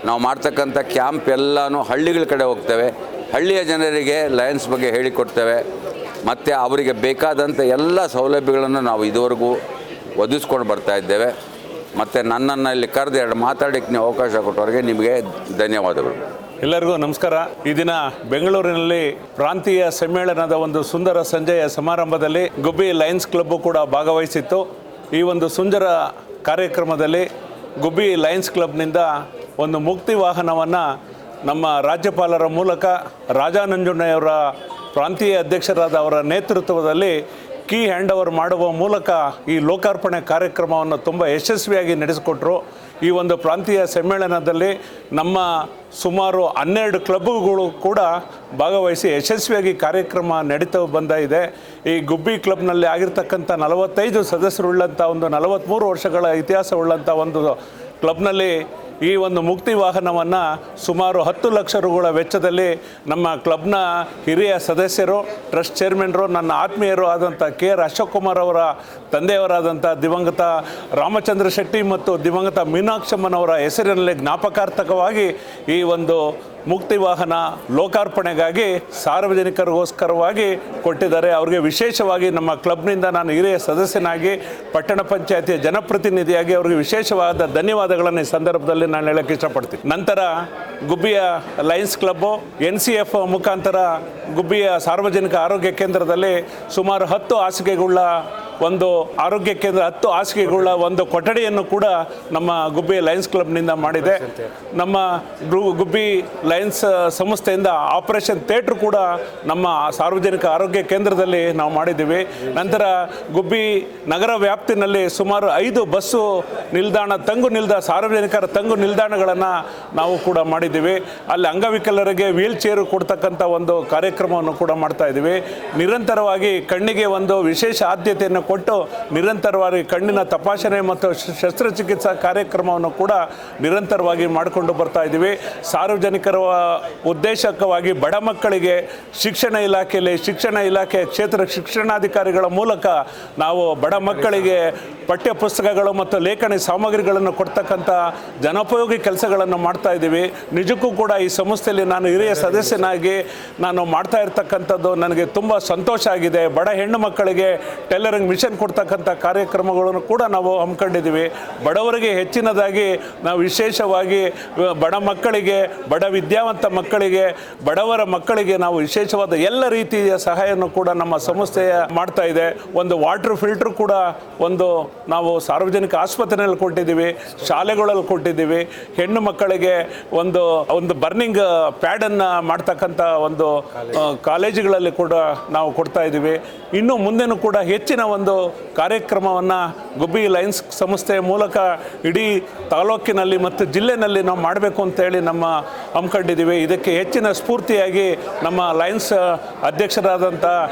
ನಾವು ಮಾಡ್ತಕ್ಕಂಥ ಕ್ಯಾಂಪ್ ಎಲ್ಲನೂ ಹಳ್ಳಿಗಳ ಕಡೆ ಹೋಗ್ತೇವೆ. ಹಳ್ಳಿಯ ಜನರಿಗೆ ಲಯನ್ಸ್ ಬಗ್ಗೆ ಹೇಳಿಕೊಡ್ತೇವೆ. ಮತ್ತು ಅವರಿಗೆ ಬೇಕಾದಂಥ ಎಲ್ಲ ಸೌಲಭ್ಯಗಳನ್ನು ನಾವು ಇದುವರೆಗೂ ಒದಗಿಸ್ಕೊಂಡು ಬರ್ತಾ ಇದ್ದೇವೆ. ಮತ್ತು ನನ್ನನ್ನು ಇಲ್ಲಿ ಕರೆದು ಎರಡು ಮಾತಾಡೋಕ್ಕೆ ನೀವು ಅವಕಾಶ ಕೊಟ್ಟವರಿಗೆ ನಿಮಗೆ ಧನ್ಯವಾದಗಳು. ಎಲ್ಲರಿಗೂ ನಮಸ್ಕಾರ. ಈ ದಿನ ಬೆಂಗಳೂರಿನಲ್ಲಿ ಪ್ರಾಂತೀಯ ಸಮ್ಮೇಳನದ ಒಂದು ಸುಂದರ ಸಂಜೆಯ ಸಮಾರಂಭದಲ್ಲಿ ಗುಬ್ಬಿ ಲಯನ್ಸ್ ಕ್ಲಬ್ಬು ಕೂಡ ಭಾಗವಹಿಸಿತ್ತು. ಈ ಒಂದು ಸುಂದರ ಕಾರ್ಯಕ್ರಮದಲ್ಲಿ ಗುಬ್ಬಿ ಲಯನ್ಸ್ ಕ್ಲಬ್ನಿಂದ ಒಂದು ಮುಕ್ತಿ ವಾಹನವನ್ನು ನಮ್ಮ ರಾಜ್ಯಪಾಲರ ಮೂಲಕ ರಾಜಾ ನಂಜುಂಡಯ್ಯವರ ಪ್ರಾಂತೀಯ ಅಧ್ಯಕ್ಷರಾದ ಅವರ ನೇತೃತ್ವದಲ್ಲಿ ಕೀ ಹ್ಯಾಂಡ್ ಓವರ್ ಮಾಡುವ ಮೂಲಕ ಈ ಲೋಕಾರ್ಪಣೆ ಕಾರ್ಯಕ್ರಮವನ್ನು ತುಂಬ ಯಶಸ್ವಿಯಾಗಿ ನಡೆಸಿಕೊಟ್ರು. ಈ ಒಂದು ಪ್ರಾಂತೀಯ ಸಮ್ಮೇಳನದಲ್ಲಿ ನಮ್ಮ ಸುಮಾರು 12 ಕ್ಲಬ್ಗಳು ಕೂಡ ಭಾಗವಹಿಸಿ ಯಶಸ್ವಿಯಾಗಿ ಕಾರ್ಯಕ್ರಮ ನಡೀತಾ ಇದೆ. ಈ ಗುಬ್ಬಿ ಕ್ಲಬ್ನಲ್ಲಿ ಆಗಿರ್ತಕ್ಕಂಥ 45 ಸದಸ್ಯರುಳ್ಳಂಥ ಒಂದು 43 ವರ್ಷಗಳ ಇತಿಹಾಸವುಳ್ಳಂಥ ಒಂದು ಕ್ಲಬ್ನಲ್ಲಿ ಈ ಒಂದು ಮುಕ್ತಿ ವಾಹನವನ್ನು ಸುಮಾರು 10 ಲಕ್ಷ ರುಗಳ ವೆಚ್ಚದಲ್ಲಿ ನಮ್ಮ ಕ್ಲಬ್ನ ಹಿರಿಯ ಸದಸ್ಯರು, ಟ್ರಸ್ಟ್ ಚೇರ್ಮನ್ರು, ನನ್ನ ಆತ್ಮೀಯರು ಆದಂಥ KR ಅಶೋಕ್ ಕುಮಾರ್ ಅವರ ತಂದೆಯವರಾದಂಥ ದಿವಂಗತ ರಾಮಚಂದ್ರ ಶೆಟ್ಟಿ ಮತ್ತು ದಿವಂಗತ ಮೀನಾಕ್ಷಮ್ಮನವರ ಹೆಸರಿನಲ್ಲಿ ಜ್ಞಾಪಕಾರ್ಥಕವಾಗಿ ಈ ಒಂದು ಮುಕ್ತಿ ವಾಹನ ಲೋಕಾರ್ಪಣೆಗಾಗಿ ಸಾರ್ವಜನಿಕರಿಗೋಸ್ಕರವಾಗಿ ಕೊಟ್ಟಿದ್ದಾರೆ. ಅವರಿಗೆ ವಿಶೇಷವಾಗಿ ನಮ್ಮ ಕ್ಲಬ್ನಿಂದ ನಾನು ಹಿರಿಯ ಸದಸ್ಯನಾಗಿ ಪಟ್ಟಣ ಪಂಚಾಯತಿಯ ಜನಪ್ರತಿನಿಧಿಯಾಗಿ ಅವರಿಗೆ ವಿಶೇಷವಾದ ಧನ್ಯವಾದಗಳನ್ನು ಈ ಸಂದರ್ಭದಲ್ಲಿ ನಾನು ಹೇಳೋಕ್ಕೆ ಇಷ್ಟಪಡ್ತೀನಿ. ನಂತರ ಗುಬ್ಬಿಯ ಲಯನ್ಸ್ ಕ್ಲಬ್ಬು NCF ಮುಖಾಂತರ ಗುಬ್ಬಿಯ ಸಾರ್ವಜನಿಕ ಆರೋಗ್ಯ ಕೇಂದ್ರದಲ್ಲಿ ಸುಮಾರು 10 ಹಾಸಿಗೆಗಳ ಒಂದು ಆರೋಗ್ಯ ಕೇಂದ್ರ 10 ಹಾಸಿಗೆಗಳ ಒಂದು ಕೊಠಡಿಯನ್ನು ಕೂಡ ನಮ್ಮ ಗುಬ್ಬಿ ಲಯನ್ಸ್ ಕ್ಲಬ್ನಿಂದ ಮಾಡಿದೆ. ನಮ್ಮ ಗುಬ್ಬಿ ಲಯನ್ಸ್ ಸಂಸ್ಥೆಯಿಂದ ಆಪರೇಷನ್ ಥಿಯೇಟ್ರ್ ಕೂಡ ನಮ್ಮ ಸಾರ್ವಜನಿಕ ಆರೋಗ್ಯ ಕೇಂದ್ರದಲ್ಲಿ ನಾವು ಮಾಡಿದ್ದೀವಿ. ನಂತರ ಗುಬ್ಬಿ ನಗರ ವ್ಯಾಪ್ತಿನಲ್ಲಿ ಸುಮಾರು 5 ಬಸ್ಸು ನಿಲ್ದಾಣ ಸಾರ್ವಜನಿಕರ ತಂಗು ನಿಲ್ದಾಣಗಳನ್ನು ನಾವು ಕೂಡ ಮಾಡಿದ್ದೀವಿ. ಅಲ್ಲಿ ಅಂಗವಿಕಲರಿಗೆ ವೀಲ್ ಚೇರು ಕೊಡ್ತಕ್ಕಂಥ ಒಂದು ಕಾರ್ಯಕ್ರಮವನ್ನು ಕೂಡ ಮಾಡ್ತಾ ಇದ್ದೀವಿ. ನಿರಂತರವಾಗಿ ಕಣ್ಣಿಗೆ ಒಂದು ವಿಶೇಷ ಆದ್ಯತೆಯನ್ನು ಕೊಟ್ಟು ನಿರಂತರವಾಗಿ ಕಣ್ಣಿನ ತಪಾಸಣೆ ಮತ್ತು ಶಸ್ತ್ರಚಿಕಿತ್ಸಾ ಕಾರ್ಯಕ್ರಮವನ್ನು ಕೂಡ ನಿರಂತರವಾಗಿ ಮಾಡಿಕೊಂಡು ಬರ್ತಾ ಇದ್ದೀವಿ. ಸಾರ್ವಜನಿಕರ ಉದ್ದೇಶಕವಾಗಿ ಬಡ ಮಕ್ಕಳಿಗೆ ಶಿಕ್ಷಣ ಇಲಾಖೆಯ ಕ್ಷೇತ್ರ ಶಿಕ್ಷಣಾಧಿಕಾರಿಗಳ ಮೂಲಕ ನಾವು ಬಡ ಮಕ್ಕಳಿಗೆ ಪಠ್ಯ ಪುಸ್ತಕಗಳು ಮತ್ತು ಲೇಖನಿ ಸಾಮಗ್ರಿಗಳನ್ನು ಕೊಡ್ತಕ್ಕಂಥ ಜನೋಪಯೋಗಿ ಕೆಲಸಗಳನ್ನು ಮಾಡ್ತಾ ಇದ್ದೀವಿ. ನಿಜಕ್ಕೂ ಕೂಡ ಈ ಸಂಸ್ಥೆಯಲ್ಲಿ ನಾನು ಹಿರಿಯ ಸದಸ್ಯನಾಗಿ ನಾನು ಮಾಡ್ತಾ ಇರ್ತಕ್ಕಂಥದ್ದು ನನಗೆ ತುಂಬ ಸಂತೋಷ ಆಗಿದೆ. ಬಡ ಹೆಣ್ಣು ಮಕ್ಕಳಿಗೆ ಟೈಲರಿಂಗ್ ಮಿಷನ್ ಕೊಡ್ತಕ್ಕಂಥ ಕಾರ್ಯಕ್ರಮಗಳನ್ನು ಕೂಡ ನಾವು ಹಮ್ಮಿಕೊಂಡಿದ್ದೀವಿ. ಬಡವರಿಗೆ ಹೆಚ್ಚಿನದಾಗಿ ನಾವು ವಿಶೇಷವಾಗಿ ಬಡ ಮಕ್ಕಳಿಗೆ, ಬಡ ವಿದ್ಯಾವಂತ ಮಕ್ಕಳಿಗೆ, ಬಡವರ ಮಕ್ಕಳಿಗೆ ನಾವು ವಿಶೇಷವಾದ ಎಲ್ಲ ರೀತಿಯ ಸಹಾಯವನ್ನು ಕೂಡ ನಮ್ಮ ಸಂಸ್ಥೆ ಮಾಡ್ತಾ ಇದೆ. ಒಂದು ವಾಟರ್ ಫಿಲ್ಟರ್ ಕೂಡ ಒಂದು ನಾವು ಸಾರ್ವಜನಿಕ ಆಸ್ಪತ್ರೆಯಲ್ಲಿ ಕೊಟ್ಟಿದ್ದೀವಿ, ಶಾಲೆಗಳಲ್ಲಿ ಕೊಟ್ಟಿದ್ದೀವಿ. ಹೆಣ್ಣು ಮಕ್ಕಳಿಗೆ ಒಂದು ಬರ್ನಿಂಗ್ ಪ್ಯಾಡನ್ನು ಮಾಡ್ತಕ್ಕಂಥ ಒಂದು ಕಾಲೇಜುಗಳಲ್ಲಿ ಕೂಡ ನಾವು ಕೊಡ್ತಾ ಇದ್ದೀವಿ. ಇನ್ನು ಮುಂದೆನೂ ಕೂಡ ಹೆಚ್ಚಿನ ಒಂದು ಕಾರ್ಯಕ್ರಮವನ್ನು ಗುಬ್ಬಿ ಲಯನ್ಸ್ ಸಂಸ್ಥೆಯ ಮೂಲಕ ಇಡೀ ತಾಲೂಕಿನಲ್ಲಿ ಮತ್ತು ಜಿಲ್ಲೆನಲ್ಲಿ ನಾವು ಮಾಡಬೇಕು ಅಂತೇಳಿ ನಮ್ಮ ಹಮ್ಮಿಕೊಂಡಿದ್ದೀವಿ. ಇದಕ್ಕೆ ಹೆಚ್ಚಿನ ಸ್ಫೂರ್ತಿಯಾಗಿ ನಮ್ಮ ಲಯನ್ಸ್ ಅಧ್ಯಕ್ಷರಾದಂಥ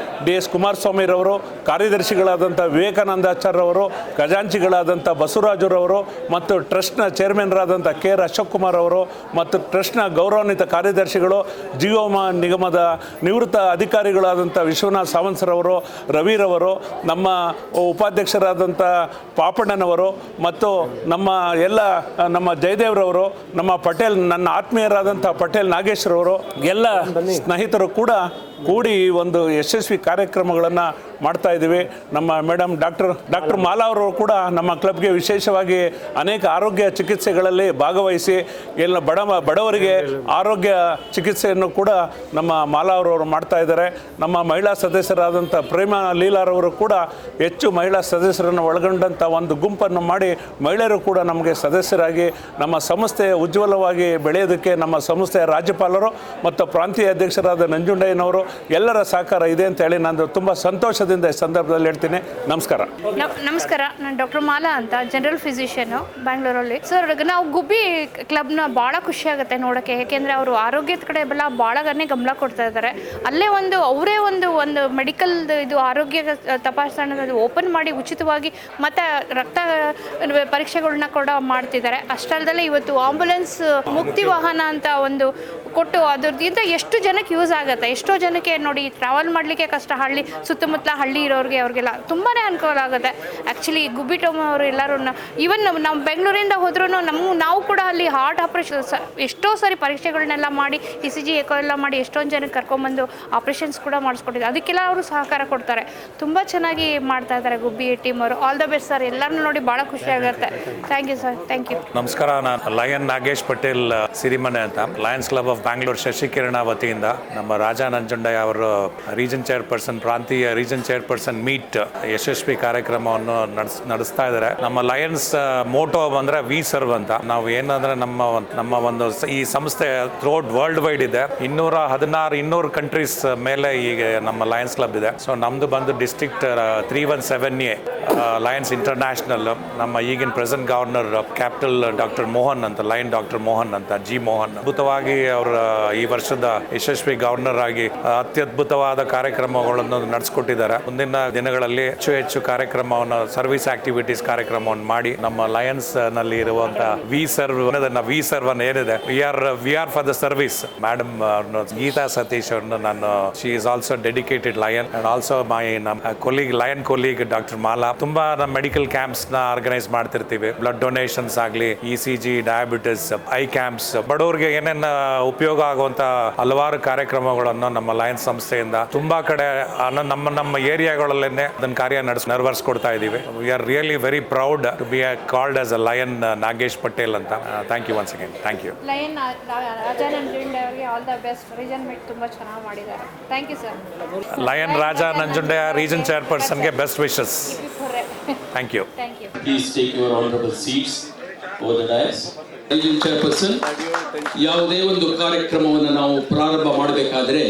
DS ಕುಮಾರಸ್ವಾಮಿರವರು, ಕಾರ್ಯದರ್ಶಿಗಳಾದಂಥ ವಿವೇಕಾನಂದಾಚಾರ್ಯವರು, ಖಜಾಂಚಿಗಳಾದಂಥ ಬಸವರಾಜರವರು ಮತ್ತು ಟ್ರಸ್ಟ್ನ ಚೇರ್ಮನ್ರಾದಂಥ KR ಅಶೋಕ್ ಕುಮಾರ್ ಅವರು ಮತ್ತು ಟ್ರಸ್ಟ್ನ ಗೌರವಾನ್ವಿತ ಕಾರ್ಯದರ್ಶಿಗಳು, ಜೀವವಿಮಾ ನಿಗಮದ ನಿವೃತ್ತ ಅಧಿಕಾರಿಗಳಾದಂಥ ವಿಶ್ವನಾಥ್ ಸಾವಂತ್ರವರು, ರವಿರವರು, ನಮ್ಮ ಉಪಾಧ್ಯಕ್ಷರಾದಂಥ ಪಾಪಣ್ಣನವರು ಮತ್ತು ನಮ್ಮ ಜಯದೇವ್ರವರು, ನಮ್ಮ ಪಟೇಲ್, ನನ್ನ ಆತ್ಮೀಯರಾದಂಥ ಪಟೇಲ್ ನಾಗೇಶ್ವರವರು, ಎಲ್ಲ ಸ್ನೇಹಿತರು ಕೂಡ ಕೂಡಿ ಒಂದು ಯಶಸ್ವಿ ಕಾರ್ಯಕ್ರಮಗಳನ್ನು ಮಾಡ್ತಾ ಇದ್ದೀವಿ. ನಮ್ಮ ಮೇಡಮ್ ಡಾಕ್ಟರ್ ಮಾಲಾ ಅವರು ಕೂಡ ನಮ್ಮ ಕ್ಲಬ್ಗೆ ವಿಶೇಷವಾಗಿ ಅನೇಕ ಆರೋಗ್ಯ ಚಿಕಿತ್ಸೆಗಳಲ್ಲಿ ಭಾಗವಹಿಸಿ ಎಲ್ಲ ಬಡವರಿಗೆ ಆರೋಗ್ಯ ಚಿಕಿತ್ಸೆಯನ್ನು ಕೂಡ ನಮ್ಮ ಮಾಲಾ ಅವರು ಮಾಡ್ತಾ ಇದ್ದಾರೆ. ನಮ್ಮ ಮಹಿಳಾ ಸದಸ್ಯರಾದಂಥ ಪ್ರೇಮ ಲೀಲಾರವರು ಕೂಡ ಹೆಚ್ಚು ಮಹಿಳಾ ಸದಸ್ಯರನ್ನು ಒಳಗೊಂಡಂಥ ಒಂದು ಗುಂಪನ್ನು ಮಾಡಿ ಮಹಿಳೆಯರು ಕೂಡ ನಮಗೆ ಸದಸ್ಯರಾಗಿ ನಮ್ಮ ಸಂಸ್ಥೆ ಉಜ್ವಲವಾಗಿ ಬೆಳೆಯೋದಕ್ಕೆ ನಮ್ಮ ಸಂಸ್ಥೆಯ ರಾಜ್ಯಪಾಲರು ಮತ್ತು ಪ್ರಾಂತೀಯ ಅಧ್ಯಕ್ಷರಾದ ನಂಜುಂಡಯ್ಯನವರು ಎಲ್ಲರ ಸಹಕಾರ ಇದೆ ಅಂತ ಹೇಳಿ ನಾನು ತುಂಬ ಸಂತೋಷದಿಂದ ಈ ಸಂದರ್ಭದಲ್ಲಿ ಹೇಳ್ತೀನಿ. ನಮಸ್ಕಾರ. ನಮಸ್ಕಾರ, ನಾನು ಡಾಕ್ಟರ್ ಮಾಲಾ ಅಂತ, ಜನರಲ್ ಫಿಸಿಷಿಯನು ಬ್ಯಾಂಗ್ಳೂರಲ್ಲಿ. ಸರ್, ನಾವು ಗುಬ್ಬಿ ಕ್ಲಬ್ನ ಭಾಳ ಖುಷಿ ಆಗುತ್ತೆ ನೋಡೋಕ್ಕೆ. ಏಕೆಂದರೆ ಅವರು ಆರೋಗ್ಯದ ಕಡೆ ಎಲ್ಲ ಭಾಳನೇ ಗಮನ ಕೊಡ್ತಾ ಇದ್ದಾರೆ. ಅಲ್ಲೇ ಅವರೇ ಒಂದು ಮೆಡಿಕಲ್ ಇದು ಆರೋಗ್ಯ ತಪಾಸಣೆ ಓಪನ್ ಮಾಡಿ ಉಚಿತವಾಗಿ ಮತ್ತು ರಕ್ತ ಪರೀಕ್ಷೆಗಳನ್ನ ಕೂಡ ಮಾಡ್ತಿದ್ದಾರೆ. ಅಷ್ಟಲ್ಲದೆ ಇವತ್ತು ಆಂಬುಲೆನ್ಸ್ ಮುಕ್ತಿ ವಾಹನ ಅಂತ ಒಂದು ಕೊಟ್ಟು ಅದ್ರದಿಂದ ಎಷ್ಟು ಜನಕ್ಕೆ ಯೂಸ್ ಆಗುತ್ತೆ. ಎಷ್ಟೋ ಜನಕ್ಕೆ ನೋಡಿ ಟ್ರಾವೆಲ್ ಮಾಡಲಿಕ್ಕೆ ಕಷ್ಟ, ಸುತ್ತಮುತ್ತಲ ಹಳ್ಳಿ ಇರೋರಿಗೆ ಅವ್ರಿಗೆಲ್ಲ ತುಂಬಾ ಅನುಕೂಲ ಆಗುತ್ತೆ. ಆ್ಯಕ್ಚುಲಿ ಗುಬ್ಬಿ ಟೌನ್ ಅವರು ಎಲ್ಲರೂ ಈವನ್ ನಾವು ಬೆಂಗಳೂರಿಂದ ಹೋದ್ರೂ ನಾವು ಕೂಡ ಅಲ್ಲಿ ಹಾರ್ಟ್ ಆಪ್ರೇಷನ್ ಎಷ್ಟೋ ಸಾರಿ ಪರೀಕ್ಷೆಗಳನ್ನೆಲ್ಲ ಮಾಡಿ ECG ಎಕೋ ಎಲ್ಲ ಮಾಡಿ ಎಷ್ಟೊಂದು ಜನಕ್ಕೆ ಕರ್ಕೊಂಬಂದು ಆಪ್ರೇಷನ್ಸ್ ಕೂಡ ಮಾಡಿಸ್ಕೊಟ್ಟಿದ್ದಾರೆ. ಅದಕ್ಕೆಲ್ಲ ಅವರು ಸಹಕಾರ ಕೊಡ್ತಾರೆ. ತುಂಬ ಚೆನ್ನಾಗಿ ಮಾಡ್ತಾ ಇದ್ದಾರೆ ಗುಬ್ಬಿ ಟೀಮ್ ಅವರು. All the best sir. ಎಲ್ಲರನ್ನೂ ನೋಡಿ ಭಾಳ ಖುಷಿ ಆಗುತ್ತೆ. Thank you sir. Thank you. ನಮಸ್ಕಾರ. ನಾನು ಲಯನ್ ನಾಗೇಶ್ ಪಟೇಲ್ ಸಿರಿಮನೆ ಅಂತ, Lions club of Bangalore Shashikirana ವತಿಯಿಂದ ನಮ್ಮ ರಾಜಾ ನಂಜುಂಡಯ್ಯ ಅವರು ರೀಜನ್ ಚೇರ್ಪರ್ಸನ್, ಪ್ರಾಂತೀಯ ರೀಜನ್ ಚೇರ್ಪರ್ಸನ್ ಮೀಟ್ ಯಶಸ್ವಿ ಕಾರ್ಯಕ್ರಮವನ್ನು ನಡೆಸ್ತಾ ಇದ್ದಾರೆ. ನಮ್ಮ ಲಯನ್ಸ್ ಮೋಟೋ ಬಂದ್ರೆ ವಿ ಸರ್ವ್ ಅಂತ. ನಾವು ಏನಂದ್ರೆ ನಮ್ಮ ಒಂದು ಈ ಸಂಸ್ಥೆ ಥ್ರೂಔಟ್ ವರ್ಲ್ಡ್ ವೈಡ್ ಇದೆ. 216 ಕಂಟ್ರೀಸ್ ಮೇಲೆ ಈಗ ನಮ್ಮ ಲಯನ್ಸ್ ಕ್ಲಬ್ ಇದೆ. ಸೊ ನಮ್ದು ಬಂದು ಡಿಸ್ಟ್ರಿಕ್ಟ್ 317A ಲಯನ್ಸ್ ಇಂಟರ್ನ್ಯಾಷನಲ್. ನಮ್ಮ ಈಗಿನ present governor capital doctor Mohan ಅಂತ, ಲಯನ್ ಡಾಕ್ಟರ್ ಮೋಹನ್ ಅಂತ, G ಮೋಹನ್ ಅದ್ಭುತವಾಗಿ ಅವರು ಈ ವರ್ಷದ ಯಶಸ್ವಿ ಗವರ್ನರ್ ಆಗಿ ಅತ್ಯದ್ಭುತವಾದ ಕಾರ್ಯಕ್ರಮಗಳನ್ನು ನಡೆಸಿಕೊಟ್ಟಿದ್ದಾರೆ. ಮುಂದಿನ ದಿನಗಳಲ್ಲಿ ಹೆಚ್ಚು ಕಾರ್ಯಕ್ರಮವನ್ನು, ಸರ್ವಿಸ್ ಆಕ್ಟಿವಿಟೀಸ್ ಕಾರ್ಯಕ್ರಮವನ್ನು ಮಾಡಿ ನಮ್ಮ ಲಯನ್ಸ್ ನಲ್ಲಿ ಇರುವಂತಹ ವಿ ಸರ್ವ್ ಏನಿದೆ, we are for the service. Madam Geetha Satish ಅವ್ರನ್ನ ನಾನು, she is also dedicated lion and also my lion colleague doctor Mala. ತುಂಬಾ ನಮ್ಮ ಮೆಡಿಕಲ್ ಕ್ಯಾಂಪ್ಸ್ ನ ಆರ್ಗನೈಸ್ ಮಾಡ್ತಿರ್ತೀವಿ. ಬ್ಲಡ್ ಡೊನೇಷನ್ಸ್ ಆಗಲಿ, ECG, ಡಯಾಬಿಟಿಸ್, ಐ ಕ್ಯಾಂಪ್ಸ್, ಬಡವರಿಗೆ ಏನೇನು ಉಪಯೋಗ ಆಗುವಂತ ಹಲವಾರು ಕಾರ್ಯಕ್ರಮಗಳನ್ನು ನಮ್ಮ ಲಯನ್ಸ್ ಸಂಸ್ಥೆಯಿಂದ ತುಂಬಾ ಕಡೆ ನಮ್ಮ ಏರಿಯಾಗಳಲ್ಲೇನೆ ಅದನ್ನ ಕಾರ್ಯ ನೆರವೇರಿಸ್ಕೊಡ್ತಾ ಇದ್ದೀವಿ. We are really very proud to be called as a lion Nagesh Patel ಅಂತ. Thank you once again. Thank you. Lion Raja Nanjundaiah ಅವರಿಗೆ all the best. Region meet ತುಂಬ ಚೆನ್ನಾಗಿ ಮಾಡಿದ್ದಾರೆ. Thank you sir. Lion Raja Nanjundaiah region ಚೇರ್ಪರ್ಸನ್ಗೆ best wishes. Thank you. Please take your honorable seats over the dais. Region Chairperson, ಯಾವುದೇ ಒಂದು ಕಾರ್ಯಕ್ರಮವನ್ನು ನಾವು ಪ್ರಾರಂಭ ಮಾಡಬೇಕಾದ್ರೆ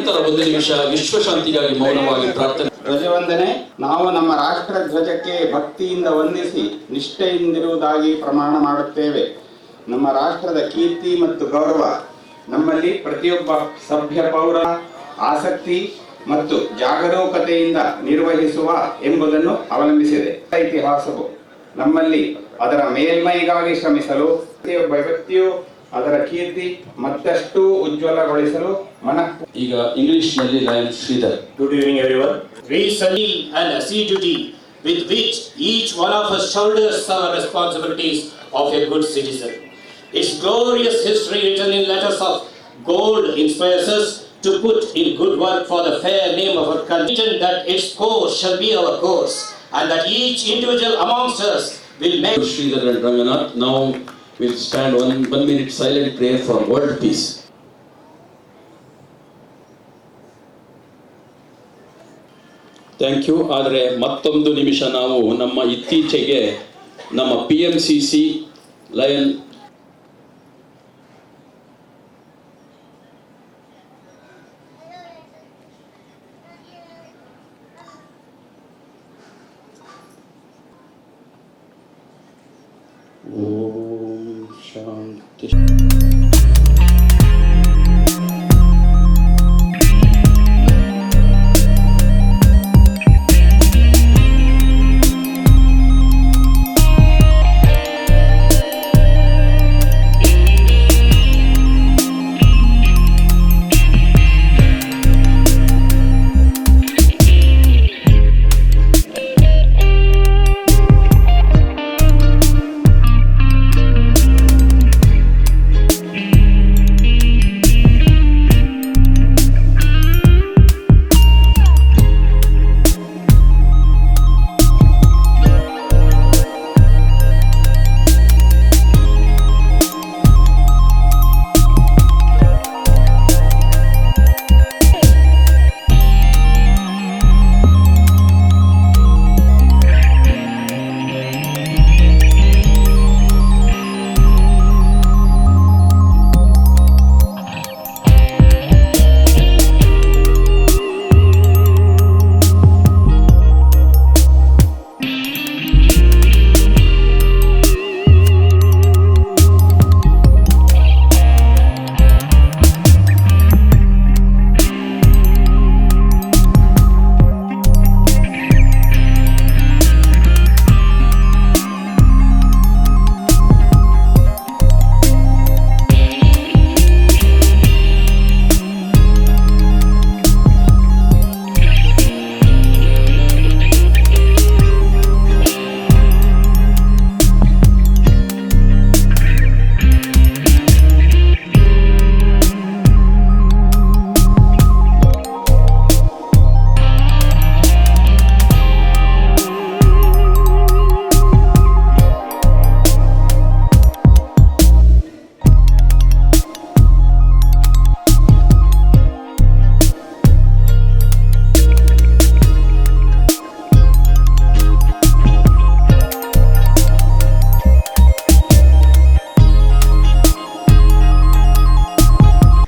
ನಂತರ 1 ನಿಮಿಷ ವಿಶ್ವಶಾಂತಿಗಾಗಿ ಮೌನವಾಗಿ ಪ್ರಾರ್ಥನೆ. ಧ್ವಜವಂದನೆ. ನಾವು ನಮ್ಮ ರಾಷ್ಟ್ರ ಧ್ವಜಕ್ಕೆ ಭಕ್ತಿಯಿಂದ ವಂದಿಸಿ ನಿಷ್ಠೆಯಿಂದಿರುವುದಾಗಿ ಪ್ರಮಾಣ ಮಾಡುತ್ತೇವೆ. ನಮ್ಮ ರಾಷ್ಟ್ರದ ಕೀರ್ತಿ ಮತ್ತು ಗೌರವ ನಮ್ಮಲ್ಲಿ ಪ್ರತಿಯೊಬ್ಬ ಸಭ್ಯ ಪೌರ ಆಸಕ್ತಿ ಮತ್ತು ಜಾಗರೂಕತೆಯಿಂದ ನಿರ್ವಹಿಸುವ ಎಂಬುದನ್ನು ಅವಲಂಬಿಸಿದೆ. ಇತಿಹಾಸವು ನಮ್ಮಲ್ಲಿ ಅದರ ಮೇಲ್ಮೈಗಾಗಿ ಶ್ರಮಿಸಲು ಪ್ರತಿಯೊಬ್ಬ ವ್ಯಕ್ತಿಯು ಅದರ ಕೀರ್ತಿ ಮತ್ತಷ್ಟು ಉಜ್ವಲಗೊಳಿಸಲು ಈಗ ಇಂಗ್ಲಿಷ್ ನಲ್ಲಿ lion Shridhar. Good evening, everyone. We salute and assiduity with which each one of us shoulders our responsibilities of a good citizen. Its glorious history written in letters of gold inspires us to put in good work for the fair name of our country, that its course shall be our course, and that each individual amongst us will make. Sridhar and Ranganath, now we'll stand 1 minute silent prayer for world peace. Thank you. ಆದರೆ ಮತ್ತೊಂದು ನಿಮಿಷ ನಾವು ನಮ್ಮ ಇತ್ತೀಚೆಗೆ ನಮ್ಮ PMCC lion ಓಂ ಶಾಂತಿ.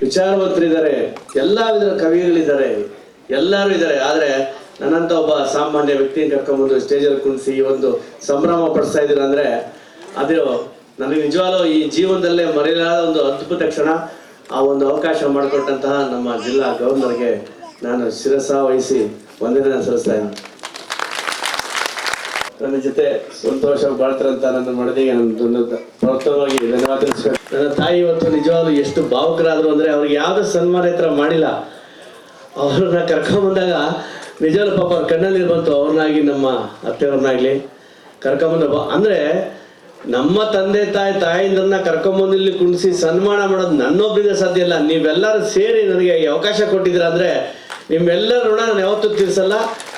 ವಿಚಾರವಂತರಿದ್ದಾರೆ, ಎಲ್ಲ ವಿಧದ ಕವಿಗಳಿದ್ದಾರೆ, ಎಲ್ಲರೂ ಇದ್ದಾರೆ. ಆದರೆ ನನ್ನಂತ ಒಬ್ಬ ಸಾಮಾನ್ಯ ವ್ಯಕ್ತಿಯನ್ನು ಕರ್ಕೊಂಡ್ಬಂದು ಸ್ಟೇಜಲ್ಲಿ ಕುಣಿಸಿ ಈ ಒಂದು ಸಂಭ್ರಮ ಪಡಿಸ್ತಾ ಇದ್ದೀರ ಅಂದರೆ ಅದು ನನಗೆ ನಿಜವಾಗ್ಲೂ ಈ ಜೀವನದಲ್ಲೇ ಮರೆಯಲಾದ ಒಂದು ಅದ್ಭುತ ಕ್ಷಣ. ಆ ಒಂದು ಅವಕಾಶ ಮಾಡಿಕೊಟ್ಟಂತಹ ನಮ್ಮ ಜಿಲ್ಲಾ ಗವರ್ನರ್ಗೆ ನಾನು ಶಿರಸ ವಹಿಸಿ ವಂದನೆ ಸಲ್ಲಿಸ್ತಾ ಇದ್ದೀನಿ. ನನ್ನ ಜೊತೆ ಸಂತೋಷವಾಗಿ ಬಾಳ್ತಾರಂತ ನನ್ನ ಮಡದಿಗೆ ನನ್ನ ಪ್ರಥಮವಾಗಿ ಧನ್ಯವಾದ ತಿಳಿಸ್ಬೇಕು. ನನ್ನ ತಾಯಿ ಇವತ್ತು ನಿಜವಾಗ್ಲೂ ಎಷ್ಟು ಭಾವುಕರಾದ್ರು ಅಂದರೆ ಅವ್ರಿಗೆ ಯಾವುದೇ ಸನ್ಮಾನ ಹತ್ರ ಮಾಡಿಲ್ಲ. ಅವ್ರನ್ನ ಕರ್ಕೊಂಬಂದಾಗ ನಿಜವಾಗ್ಲೂ ಪಾಪ ಅವ್ರ ಕಣ್ಣಲ್ಲಿ ಬಂತು. ಅವ್ರನ್ನಾಗಿ ನಮ್ಮ ಅತ್ತೆಯವ್ರನ್ನಾಗ್ಲಿ ಕರ್ಕೊಂಬಂದ ಅಂದರೆ ನಮ್ಮ ತಂದೆ ತಾಯಿಂದ್ರನ್ನ ಕರ್ಕೊಂಬಂದು ಇಲ್ಲಿ ಕುಣಿಸಿ ಸನ್ಮಾನ ಮಾಡೋದು ನನ್ನೊಬ್ಬರಿಗೆ ಸಾಧ್ಯ ಇಲ್ಲ. ನೀವೆಲ್ಲರೂ ಸೇರಿ ನನಗೆ ಈ ಅವಕಾಶ ಕೊಟ್ಟಿದ್ದೀರ ಅಂದರೆ ನಿಮ್ಮೆಲ್ಲರ ಋಣ ನಾನು ಯಾವತ್ತೂ ತೀರಿಸಲ್ಲ.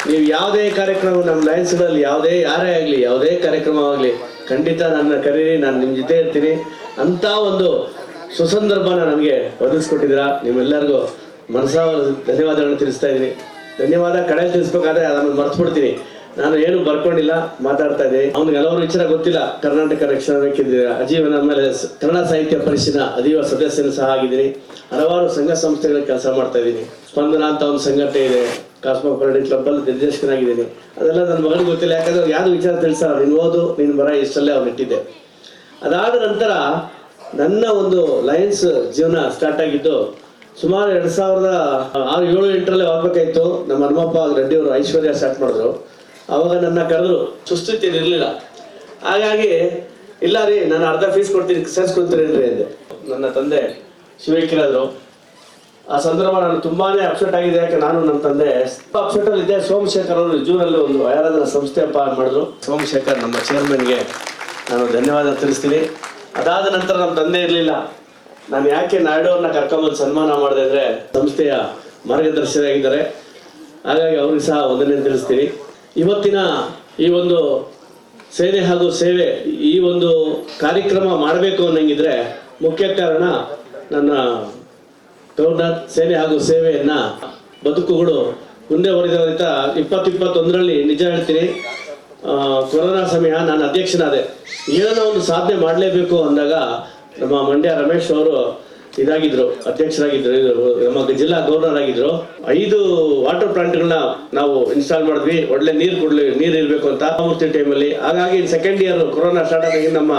ನೀವು ಯಾವುದೇ ಕಾರ್ಯಕ್ರಮ ನಮ್ಮ ಲಯನ್ಸ್ಗಳಲ್ಲಿ ಯಾರೇ ಆಗಲಿ ಯಾವುದೇ ಕಾರ್ಯಕ್ರಮವಾಗಲಿ ಖಂಡಿತ ನನ್ನ ಕರೀರಿ, ನಾನು ನಿಮ್ಮ ಜೊತೆ ಇರ್ತೀನಿ. ಅಂಥ ಒಂದು ಸುಸಂದರ್ಭನ ನನಗೆ ಒದಗಿಸ್ಕೊಟ್ಟಿದ್ದೀರಾ. ನಿಮ್ಮೆಲ್ಲರಿಗೂ ಮನಸಾ ಧನ್ಯವಾದಗಳನ್ನು ತಿಳಿಸ್ತಾ ಇದ್ದೀನಿ. ಧನ್ಯವಾದ ಕಡೆ ತಿಳಿಸ್ಬೇಕಾದ್ರೆ ಅದನ್ನು ಮರ್ತ್ಬಿಡ್ತೀನಿ. ನಾನು ಏನು ಬರ್ಕೊಂಡಿಲ್ಲ, ಮಾತಾಡ್ತಾ ಇದ್ದೀನಿ. ಅವ್ನಿಗೆ ಹಲವಾರು ವಿಚಾರ ಗೊತ್ತಿಲ್ಲ. ಕರ್ನಾಟಕ ರಕ್ಷಣಾ ವೇದಿಕೆ ಅಜೀವನ ಮೇಲೆ ಕನ್ನಡ ಸಾಹಿತ್ಯ ಪರಿಷತ್ತಿನ ಅಧೀವ ಸದಸ್ಯನು ಸಹ ಆಗಿದ್ದೀನಿ. ಹಲವಾರು ಸಂಘ ಸಂಸ್ಥೆಗಳ ಕೆಲಸ ಮಾಡ್ತಾ ಇದ್ದೀನಿ. ಸ್ಪಂದನ ಅಂತ ಒಂದು ಸಂಘಟನೆ ಇದೆ, ಕಾಸ್ಮೋಪಾಲಿಟನ್ ಕ್ಲಬ್ ಅಲ್ಲಿ ನಿರ್ದೇಶಕನಾಗಿದ್ದೀನಿ. ಅದೆಲ್ಲ ನನ್ನ ಮಗನಿಗೆ ಗೊತ್ತಿಲ್ಲ, ಯಾಕಂದ್ರೆ ಅವ್ರು ಯಾವ್ದು ವಿಚಾರ ತಿಳಿಸಲ್ಲ. ನೀನು ಓದು, ನೀನು ಬರ, ಇಷ್ಟಲ್ಲೇ ಅವ್ನು ಇಟ್ಟಿದ್ದೆ. ಅದಾದ ನಂತರ ನನ್ನ ಒಂದು ಲಯನ್ಸ್ ಜೀವನ ಸ್ಟಾರ್ಟ್ ಆಗಿದ್ದು ಸುಮಾರು 2006-7-8ರಲ್ಲಿ ಹೋಗ್ಬೇಕಾಯ್ತು. ನಮ್ಮ ಹನುಮಪ್ಪ ರೆಡ್ಡಿಯವರು ಐಶ್ವರ್ಯ ಸ್ಟಾರ್ಟ್ ಮಾಡಿದ್ರು. ಅವಾಗ ನನ್ನ ಕರೆದ್ರು, ಸುಸ್ಥಿತಿ ಇರಲಿಲ್ಲ. ಹಾಗಾಗಿ ಇಲ್ಲ ರೀ, ನಾನು ಅರ್ಧ ಫೀಸ್ ಕೊಡ್ತೀನಿ, ಸೇರಿಸ್ಕೊತೀರೇನ್ರಿ ಅಂದೆ. ನನ್ನ ತಂದೆ ಶಿವಕಿರಾದ್ರು. ಆ ಸಂದರ್ಭ ನಾನು ತುಂಬಾನೇ ಅಪ್ಸೆಟ್ ಆಗಿದೆ. ಯಾಕೆ ನಾನು ನಮ್ಮ ತಂದೆ ಅಪ್ಸೆಟ್ ಅಲ್ಲಿ ಇದ್ದೆ. ಸೋಮಶೇಖರ್ ಅವರು ಜೂನಲ್ಲಿ ಒಂದು ಆರಾಧನಾ ಸಂಸ್ಥೆ ಮಾಡಿದ್ರು. ಸೋಮಶೇಖರ್ ನಮ್ಮ ಚೇರ್ಮನ್ಗೆ ನಾನು ಧನ್ಯವಾದ ತಿಳಿಸ್ತೀನಿ. ಅದಾದ ನಂತರ ನಮ್ಮ ತಂದೆ ಇರಲಿಲ್ಲ. ನಾನು ಯಾಕೆ ನಾಯ್ಡು ಅವ್ರನ್ನ ಕರ್ಕೊಂಬಂದು ಸನ್ಮಾನ ಮಾಡಿದೆ ಅಂದರೆ ಸಂಸ್ಥೆಯ ಮಾರ್ಗದರ್ಶಿಯಾಗಿದ್ದಾರೆ. ಹಾಗಾಗಿ ಅವ್ರಿಗೆ ಸಹ ವಂದನೆ ತಿಳಿಸ್ತೀನಿ. ಇವತ್ತಿನ ಈ ಒಂದು ಸೇನೆ ಹಾಗೂ ಸೇವೆ, ಈ ಒಂದು ಕಾರ್ಯಕ್ರಮ ಮಾಡಬೇಕು ಅನ್ನಂಗಿದ್ರೆ ಮುಖ್ಯ ಕಾರಣ ನನ್ನ ಗವರ್ನರ್. ಸೇನೆ ಹಾಗೂ ಸೇವೆಯನ್ನ ಬದುಕುಗಳು ಮುಂದೆ ಹೊರಿದಂತ 2021ರಲ್ಲಿ ನಿಜ ಹೇಳ್ತೀನಿ, ಕೊರೋನಾ ಸಮಯ ನಾನು ಅಧ್ಯಕ್ಷನಾದೆ. ಏನೋ ಒಂದು ಸಾಧನೆ ಮಾಡಲೇಬೇಕು ಅಂದಾಗ ನಮ್ಮ ಮಂಡ್ಯ ರಮೇಶ್ ಅವರು ಇದಾಗಿದ್ರು, ಅಧ್ಯಕ್ಷರಾಗಿದ್ರು, ನಮ್ಮ ಜಿಲ್ಲಾ ಗವರ್ನರ್ ಆಗಿದ್ರು. 5 ವಾಟರ್ ಪ್ಲಾಂಟ್ಗಳನ್ನ ನಾವು ಇನ್ಸ್ಟಾಲ್ ಮಾಡಿದ್ವಿ. ಒಳ್ಳೆ ನೀರು ಇರಬೇಕು ಅಂತ ಮೂರ್ತಿ ಟೈಮಲ್ಲಿ. ಹಾಗಾಗಿ ಸೆಕೆಂಡ್ ಇಯರ್ ಕೊರೋನಾ ಸ್ಟಾರ್ಟ್ ಆಗಿ ನಮ್ಮ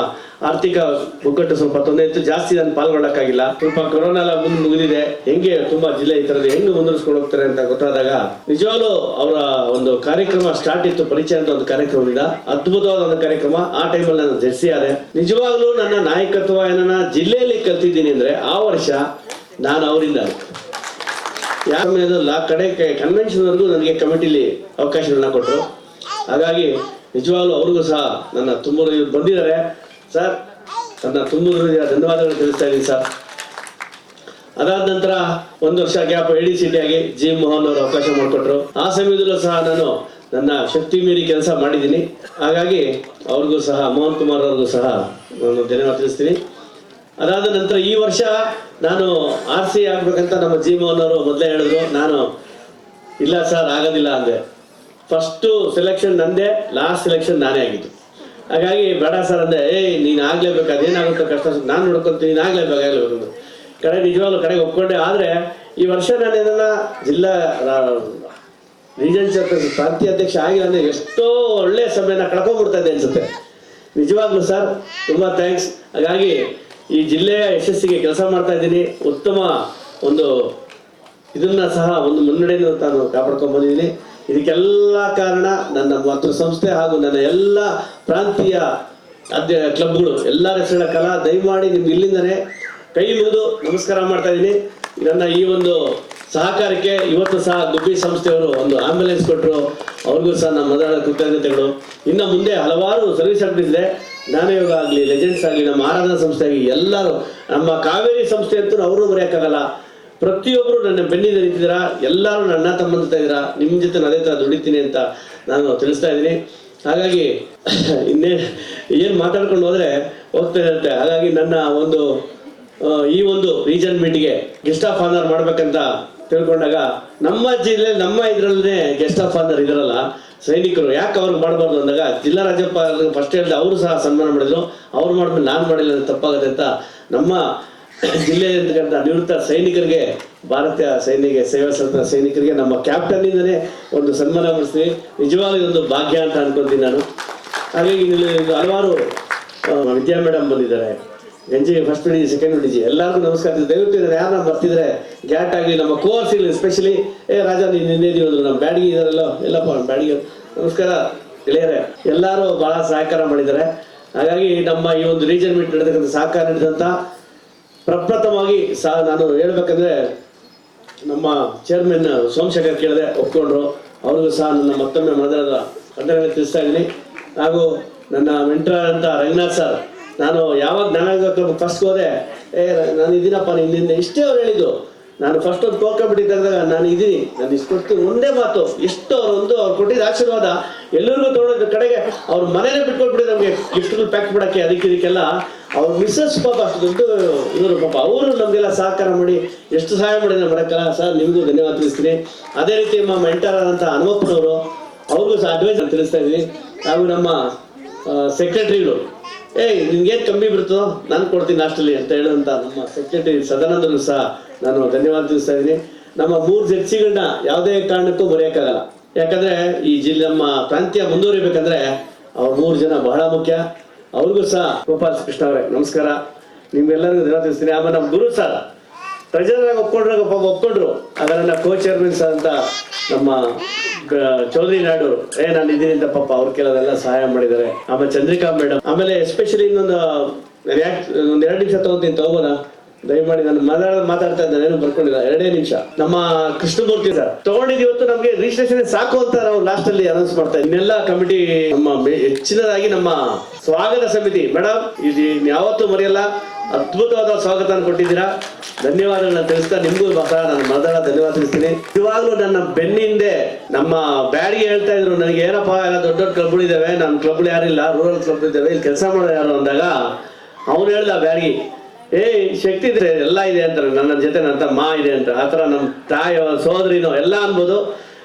ಆರ್ಥಿಕ ಮುಗ್ಗಟ್ಟು ಸ್ವಲ್ಪ ತೊಂದರೆ ಇತ್ತು. ಜಾಸ್ತಿ ನಾನು ಪಾಲ್ಗೊಳ್ಳಕ್ಕಾಗಿಲ್ಲ. ಸ್ವಲ್ಪ ಕೊರೋನಾ ಎಲ್ಲ ಮುಂದೆ ಮುಗಿದಿದೆ. ಹೆಂಗೆ ತುಂಬಾ ಜಿಲ್ಲೆ ಈ ತರದ ಹೆಂಗೆ ಮುಂದುವರಿಸ್ಕೊಂಡು ಹೋಗ್ತಾರೆ ಅಂತ ಗೊತ್ತಾದಾಗ ನಿಜವಾಗ್ಲೂ ಅವರ ಒಂದು ಕಾರ್ಯಕ್ರಮ ಸ್ಟಾರ್ಟ್ ಇತ್ತು. ಪರಿಚಯ ಅಂತ ಒಂದು ಕಾರ್ಯಕ್ರಮದಿಂದ ಅದ್ಭುತವಾದ ಒಂದು ಕಾರ್ಯಕ್ರಮ. ಆ ಟೈಮಲ್ಲಿ ನಾನು ಜರ್ಸಿ ಆದೆ. ನಿಜವಾಗ್ಲೂ ನನ್ನ ನಾಯಕತ್ವ ಏನನ್ನ ಜಿಲ್ಲೆಯಲ್ಲಿ ಕಲ್ತಿದ್ದೀನಿ ಅಂದ್ರೆ ಆ ವರ್ಷ ನಾನು ಅವರಿಂದ ಆ ಕಡೆ ಕನ್ವೆನ್ಷನ್ವರೆಗೂ ನನಗೆ ಕಮಿಟಿಲಿ ಅವಕಾಶಗಳನ್ನ ಕೊಟ್ಟರು. ಹಾಗಾಗಿ ನಿಜವಾಗ್ಲೂ ಅವ್ರಿಗೂ ಸಹ ನನ್ನ ತುಂಬ ಬಂದಿದ್ದಾರೆ ಸರ್, ನನ್ನ ತುಂಬ ಧನ್ಯವಾದಗಳು ತಿಳಿಸ್ತಾ ಇದ್ದೀನಿ ಸರ್. ಅದಾದ ನಂತರ 1 ವರ್ಷ ಗ್ಯಾಪ್ ADCT ಆಗಿ ಜಿ ಮೋಹನ್ ಅವರು ಅವಕಾಶ ಮಾಡಿಕೊಟ್ರು. ಆ ಸಮಯದಲ್ಲೂ ಸಹ ನಾನು ನನ್ನ ಶಕ್ತಿ ಮೀರಿ ಕೆಲಸ ಮಾಡಿದ್ದೀನಿ. ಹಾಗಾಗಿ ಅವ್ರಿಗೂ ಸಹ, ಮೋಹನ್ ಕುಮಾರ್ ಅವ್ರಿಗೂ ಸಹ ನಾನು ಧನ್ಯವಾದ ತಿಳಿಸ್ತೀನಿ. ಅದಾದ ನಂತರ ಈ ವರ್ಷ ನಾನು RC ಆಗ್ಬೇಕಂತ ನಮ್ಮ ಜಿ ಮೋಹನ್ ಅವರು ಮೊದಲೇ ಹೇಳಿದ್ರು. ನಾನು ಇಲ್ಲ ಸರ್ ಆಗೋದಿಲ್ಲ ಅಂದೆ. ಫಸ್ಟು ಸೆಲೆಕ್ಷನ್ ನಂದೇ, ಲಾಸ್ಟ್ ಸೆಲೆಕ್ಷನ್ ನಾನೇ ಆಗಿದ್ದು. ಹಾಗಾಗಿ ಬೇಡ ಸರ್ ಅಂದೆ. ನೀನು ಆಗ್ಲೇಬೇಕು, ಅದೇನಾಗುತ್ತೋ ಕಷ್ಟ, ನಾನು ನೋಡ್ಕೊತೀನಿ, ನೀನು ಆಗ್ಲೇಬೇಕು. ಕಡೆ ನಿಜವಾಗ್ಲೂ ಕಡೆಗೆ ಒಪ್ಕೊಂಡೆ. ಆದರೆ ಈ ವರ್ಷ ನಾನು ಇದನ್ನ ಜಿಲ್ಲಾ ರೀಜನ್ ಪ್ರಾಂತೀಯ ಅಧ್ಯಕ್ಷ ಆಗಿಲ್ಲ ಅಂದರೆ ಎಷ್ಟೋ ಒಳ್ಳೆಯ ಸಮಯನ ಕಳ್ಕೊಂಡ್ಬಿಡ್ತಾ ಇದೆ ಅನ್ಸುತ್ತೆ. ನಿಜವಾಗ್ಲೂ ಸರ್ ತುಂಬ ಥ್ಯಾಂಕ್ಸ್. ಹಾಗಾಗಿ ಈ ಜಿಲ್ಲೆಯ ಯಶಸ್ಸಿಗೆ ಕೆಲಸ ಮಾಡ್ತಾ ಇದ್ದೀನಿ. ಉತ್ತಮ ಒಂದು ಇದನ್ನ ಸಹ ಒಂದು ಮುನ್ನಡೆಯನ್ನು ನಾನು ಕಾಪಾಡ್ಕೊಂಡು ಬಂದಿದ್ದೀನಿ. ಇದಕ್ಕೆಲ್ಲ ಕಾರಣ ನನ್ನ ಮಾತೃ ಸಂಸ್ಥೆ ಹಾಗೂ ನನ್ನ ಎಲ್ಲ ಪ್ರಾಂತೀಯ ಕ್ಲಬ್ಗಳು, ಎಲ್ಲರ ಹೆಸರಿನ ಕಲಾ. ದಯಮಾಡಿ ನಿಮ್ಗೆ ಇಲ್ಲಿಂದನೇ ಕೈ ಮುಗಿದು ನಮಸ್ಕಾರ ಮಾಡ್ತಾ ಇದ್ದೀನಿ. ನನ್ನ ಈ ಒಂದು ಸಹಕಾರಕ್ಕೆ ಇವತ್ತು ಸಹ ಗುಬ್ಬಿ ಸಂಸ್ಥೆಯವರು ಒಂದು ಆಂಬ್ಯುಲೆನ್ಸ್ ಕೊಟ್ಟರು. ಅವ್ರಿಗೂ ಸಹ ನಮ್ಮ ಮೊದಲ ಕೃತಜ್ಞತೆಗಳು. ಇನ್ನು ಮುಂದೆ ಹಲವಾರು ಸರ್ವಿಸ್ ಆಕ್ಟಿವಿಟೀಸ್ ಇದೆ. ಜ್ಞಾನಯೋಗ ಆಗಲಿ, ಲೆಜೆಂಡ್ಸ್ ಆಗಲಿ, ನಮ್ಮ ಆರಾಧನಾ ಸಂಸ್ಥೆ ಆಗಲಿ, ಎಲ್ಲರೂ ನಮ್ಮ ಕಾವೇರಿ ಸಂಸ್ಥೆ ಅಂತೂ ಅವರು ಮರೆಯೋಕ್ಕಾಗಲ್ಲ. ಪ್ರತಿಯೊಬ್ಬರು ನನ್ನ ಬೆನ್ನಿಂದ ನಿಂತಿದ್ದೀರಾ. ಎಲ್ಲರೂ ನನ್ನ ತಮ್ಮಂತ ಇದ್ದೀರಾ. ನಿಮ್ಮ ಜೊತೆ ಅದೇ ಥರ ದುಡಿತೀನಿ ಅಂತ ನಾನು ತಿಳಿಸ್ತಾ ಇದ್ದೀನಿ. ಹಾಗಾಗಿ ಏನು ಮಾತಾಡ್ಕೊಂಡು ಹೋದರೆ ಹೋಗ್ತಾ ಇರುತ್ತೆ. ಹಾಗಾಗಿ ನನ್ನ ಒಂದು ಈ ಒಂದು ರೀಜನ್ ಮೀಟಿಗೆ ಗೆಸ್ಟ್ ಆಫ್ ಆನರ್ ಮಾಡ್ಬೇಕಂತ ತಿಳ್ಕೊಂಡಾಗ ನಮ್ಮ ಜಿಲ್ಲೆ ನಮ್ಮ ಇದರಲ್ಲೇ ಗೆಸ್ಟ್ ಆಫ್ ಆನರ್ ಇದಾರಲ್ಲ ಸೈನಿಕರು, ಯಾಕೆ ಅವ್ರಿಗೆ ಮಾಡಬಾರ್ದು ಅಂದಾಗ ಜಿಲ್ಲಾ ರಾಜ್ಯಪ್ಪ ಫಸ್ಟ್ ಹೇಳಿದೆ. ಅವರು ಸಹ ಸನ್ಮಾನ ಮಾಡಿದ್ರು. ಅವ್ರು ಮಾಡಿದ್ಮೇಲೆ ನಾನು ಮಾಡಿಲ್ಲ ಅಂತ ತಪ್ಪಾಗುತ್ತೆ ಅಂತ ನಮ್ಮ ಜಿಲ್ಲೆಯಂತಕ್ಕಂಥ ನಿವೃತ್ತ ಸೈನಿಕರಿಗೆ, ಭಾರತೀಯ ಸೈನಿಕ ಸೇವಾ ಸಲ್ಲಿಸಿದ ಸೈನಿಕರಿಗೆ ನಮ್ಮ ಕ್ಯಾಪ್ಟನ್ನಿಂದನೇ ಒಂದು ಸನ್ಮಾನ ಮಾಡಿಸ್ತೀವಿ. ನಿಜವಾಗ್ಲೂ ಇದೊಂದು ಭಾಗ್ಯ ಅಂತ ಅನ್ಕೊತೀನಿ ನಾನು. ಹಾಗಾಗಿ ಹಲವಾರು ವಿದ್ಯಾ ಮೇಡಮ್ ಬಂದಿದ್ದಾರೆ, NG first DG, second DG, ಎಲ್ಲರಿಗೂ ನಮಸ್ಕಾರ. ದಯವಿಟ್ಟು ಯಾರನ್ನ ಬರ್ತಿದ್ರೆ ಗ್ಯಾಟ್ ಆಗಲಿ, ನಮ್ಮ ಕೋರ್ಸ್ ಇಲ್ಲಿ ಎಸ್ಪೆಷಲಿ ರಾಜ ನೀನು ನಿನ್ನೆ ನಮ್ಮ ಬ್ಯಾಡಿಗೆ ಇದಾರಲ್ಲ, ಎಲ್ಲಪ್ಪ ಬ್ಯಾಡಿಗೆ ನಮಸ್ಕಾರ ಗೆಳೆಯರೆ. ಎಲ್ಲರೂ ಬಹಳ ಸಹಕಾರ ಮಾಡಿದ್ದಾರೆ. ಹಾಗಾಗಿ ನಮ್ಮ ಈ ಒಂದು ರೀಜನ್ ಮೀಟ್ ನಡೆತಕ್ಕಂಥ ಸಹಕಾರ ನೀಡಿದಂಥ ಪ್ರಪ್ರಥಮವಾಗಿ ಸಹ ನಾನು ಹೇಳ್ಬೇಕಂದ್ರೆ ನಮ್ಮ ಚೇರ್ಮನ್ ಸೋಮಶೇಖರ್ ಕೇಳಿದೆ, ಒಪ್ಕೊಂಡ್ರು. ಅವ್ರಿಗೂ ಸಹ ನನ್ನ ಮತ್ತೊಮ್ಮೆ ಮನದಾರದ ವಂದನೆಗಳನ್ನು ತಿಳಿಸ್ತಾ ಇದ್ದೀನಿ. ಹಾಗೂ ನನ್ನ ಮೆಂಟರ್ ಅಂತ ರಂಗನಾಥ್ ಸರ್, ನಾನು ಯಾವಾಗ ಜ್ಞಾನಯೋಗ ಫಸ್ಟ್ ಹೋದೆ, ನಾನು ಇದೀನಪ್ಪ ನಿನ್ನಿಂದ ಇಷ್ಟೇ ಅವ್ರು ಹೇಳಿದ್ದು. ನಾನು ಫಸ್ಟ್ ಒಂದು ಟೋಕನ್ ತೆಗೆದಾಗ ನಾನು ಇದೀನಿ, ನಾನು ಇಷ್ಟು ಕೊಡ್ತೀನಿ ಒಂದೇ ಮಾತು. ಎಷ್ಟು ಅವ್ರು ಕೊಟ್ಟಿದ್ದ ಆಶೀರ್ವಾದ ಎಲ್ಲರಿಗೂ ತೊಗೊಂಡಿದ್ದ ಕಡೆಗೆ ಅವ್ರ ಮನೇನೆ ಬಿಟ್ಕೊಟ್ಬಿಟ್ಟಿದ್ದು ನಮಗೆ ಗಿಫ್ಟ್ಗಳು ಪ್ಯಾಕ್ ಮಾಡೋಕ್ಕೆ. ಇದಕ್ಕೆಲ್ಲ ಅವ್ರ ಮಿಸ್ಸಸ್ ಪಾಪ ಅಷ್ಟು ದೊಡ್ಡ ಇವರು ಪಾಪ, ಅವರು ನಮಗೆಲ್ಲ ಸಹಕಾರ ಮಾಡಿ ಎಷ್ಟು ಸಹಾಯ ಮಾಡಿದ್ರೆ ಮಾಡೋಕ್ಕಲ್ಲ ಸರ್. ನಿಮಗೂ ಧನ್ಯವಾದ ತಿಳಿಸ್ತೀನಿ. ಅದೇ ರೀತಿ ನಮ್ಮ ಮೆಂಟರ್ ಆದಂಥ ಹನುಮಪ್ಪನವರು, ಅವ್ರಿಗೂ ಸಹ ಅಡ್ವೈಸ್ ತಿಳಿಸ್ತಾ ಇದ್ದೀನಿ. ಹಾಗೂ ನಮ್ಮ ಸೆಕ್ರೆಟರಿಗಳು ನಿನ್ಗೇನು ಕಮ್ಮಿ ಬರುತ್ತೋ ನಾನು ಕೊಡ್ತೀನಿ ಲಾಸ್ಟಲ್ಲಿ ಅಂತ ಹೇಳುವಂಥ ನಮ್ಮ ಸೆಕ್ರೆಟರಿ ಸದಾನಂದನು ಸಹ ನಾನು ಧನ್ಯವಾದ ತಿಳಿಸ್ತಾ ಇದ್ದೀನಿ. ನಮ್ಮ 3 ಜಡ್ಸಿಗಳನ್ನ ಯಾವುದೇ ಕಾರಣಕ್ಕೂ ಮರೆಯೋಕ್ಕಾಗಲ್ಲ. ಯಾಕಂದರೆ ಈ ಜಿಲ್ಲೆ ನಮ್ಮ ಪ್ರಾಂತ್ಯ ಮುಂದುವರಿಬೇಕಂದ್ರೆ ಅವ್ರು 3 ಜನ ಬಹಳ ಮುಖ್ಯ. ಅವ್ರಿಗೂ ಸಹ ಗೋಪಾಲ್ ಕೃಷ್ಣ ಅವರೇ ನಮಸ್ಕಾರ, ನಿಮ್ಗೆಲ್ಲರಿಗೂ ಧನ್ಯವಾದ ತಿಳಿಸ್ತೀನಿ. ಆಮೇಲೆ ನಮ್ಮ ಗುರು ಸರ್ ಟ್ರೆಜರಾಗಿ ಒಪ್ಕೊಂಡ್ರು ಅದನ್ನ ಕೋ ಚೇರ್ಮನ್ಸ್ ಅಂತ ನಮ್ಮ ಚೌಧರಿ ನಾಡು ನಾನು ಇದ್ದೀನಿ ಅಂತ ಪಾಪ ಅವ್ರ ಕೆಲವೆಲ್ಲ ಸಹಾಯ ಮಾಡಿದ್ದಾರೆ. ಆಮೇಲೆ ಚಂದ್ರಿಕಾ ಮೇಡಮ್, ಆಮೇಲೆ ಎಸ್ಪೆಷಲಿ ಇನ್ನೊಂದು 2 ನಿಮಿಷ ತಗೋಬೋದಾ ದಯಮಾಡಿ? ನಾನು ಮಾತಾಡ್ತಾ ಇದ್ದೇನೆ, ಏನು ಬರ್ಕೊಂಡಿಲ್ಲ, 2 ನಿಮಿಷ. ನಮ್ಮ ಕೃಷ್ಣಮೂರ್ತಿ ಸರ್ ತಗೊಂಡಿದ್ದು ಇವತ್ತು ನಮಗೆ ರಿಜಿಸ್ಟ್ರೇಷನ್ ಸಾಕು ಅಂತ ನಾವು ಲಾಸ್ಟ್ ಅಲ್ಲಿ ಅನೌನ್ಸ್ ಮಾಡ್ತಾ ಇದ್ದೀವಿ. ಇನ್ನೆಲ್ಲ ಕಮಿಟಿ ನಮ್ಮ ಹೆಚ್ಚಿನದಾಗಿ ನಮ್ಮ ಸ್ವಾಗತ ಸಮಿತಿ ಮೇಡಮ್ ಇದು ಯಾವತ್ತೂ ಮರೆಯಲ್ಲ, ಅದ್ಭುತವಾದ ಸ್ವಾಗತ ಕೊಟ್ಟಿದ್ದೀರಾ, ಧನ್ಯವಾದಗಳನ್ನ ತಿಳಿಸ್ತಾ ನಿಮ್ಗೂ ಸಹ ನಾನು ಮಾತಾಡ ಧನ್ಯವಾದ ತಿಳಿಸ್ತೀನಿ. ಇವಾಗಲೂ ನನ್ನ ಬೆನ್ನಿಂದೆ ನಮ್ಮ ಬ್ಯಾಡಿಗೆ ಹೇಳ್ತಾ ಇದ್ರು, ನನಗೆ ಏನಪ್ಪ ಎಲ್ಲ ದೊಡ್ಡ ದೊಡ್ಡ ಕ್ಲಬ್ಗಳಿದ್ದಾವೆ, ನನ್ನ ಕ್ಲಬ್ಗಳು ಯಾರಿಲ್ಲ, ರೂರಲ್ ಕ್ಲಬ್ ಇದ್ದಾವೆ, ಇಲ್ಲಿ ಕೆಲಸ ಮಾಡೋದು ಯಾರು ಅಂದಾಗ ಅವ್ನು ಹೇಳ್ದ ಬ್ಯಾಡಿಗೆ, ಶಕ್ತಿ ಇದ್ರೆ ಎಲ್ಲ ಇದೆ ಅಂತಾರೆ, ನನ್ನ ಜೊತೆ ನನ್ನ ತಮ್ಮ ಇದೆ ಅಂತ. ಆ ಥರ ನಮ್ಮ ತಾಯಿ ಸೋದರಿನೋ ಎಲ್ಲ ಅನ್ಬೋದು.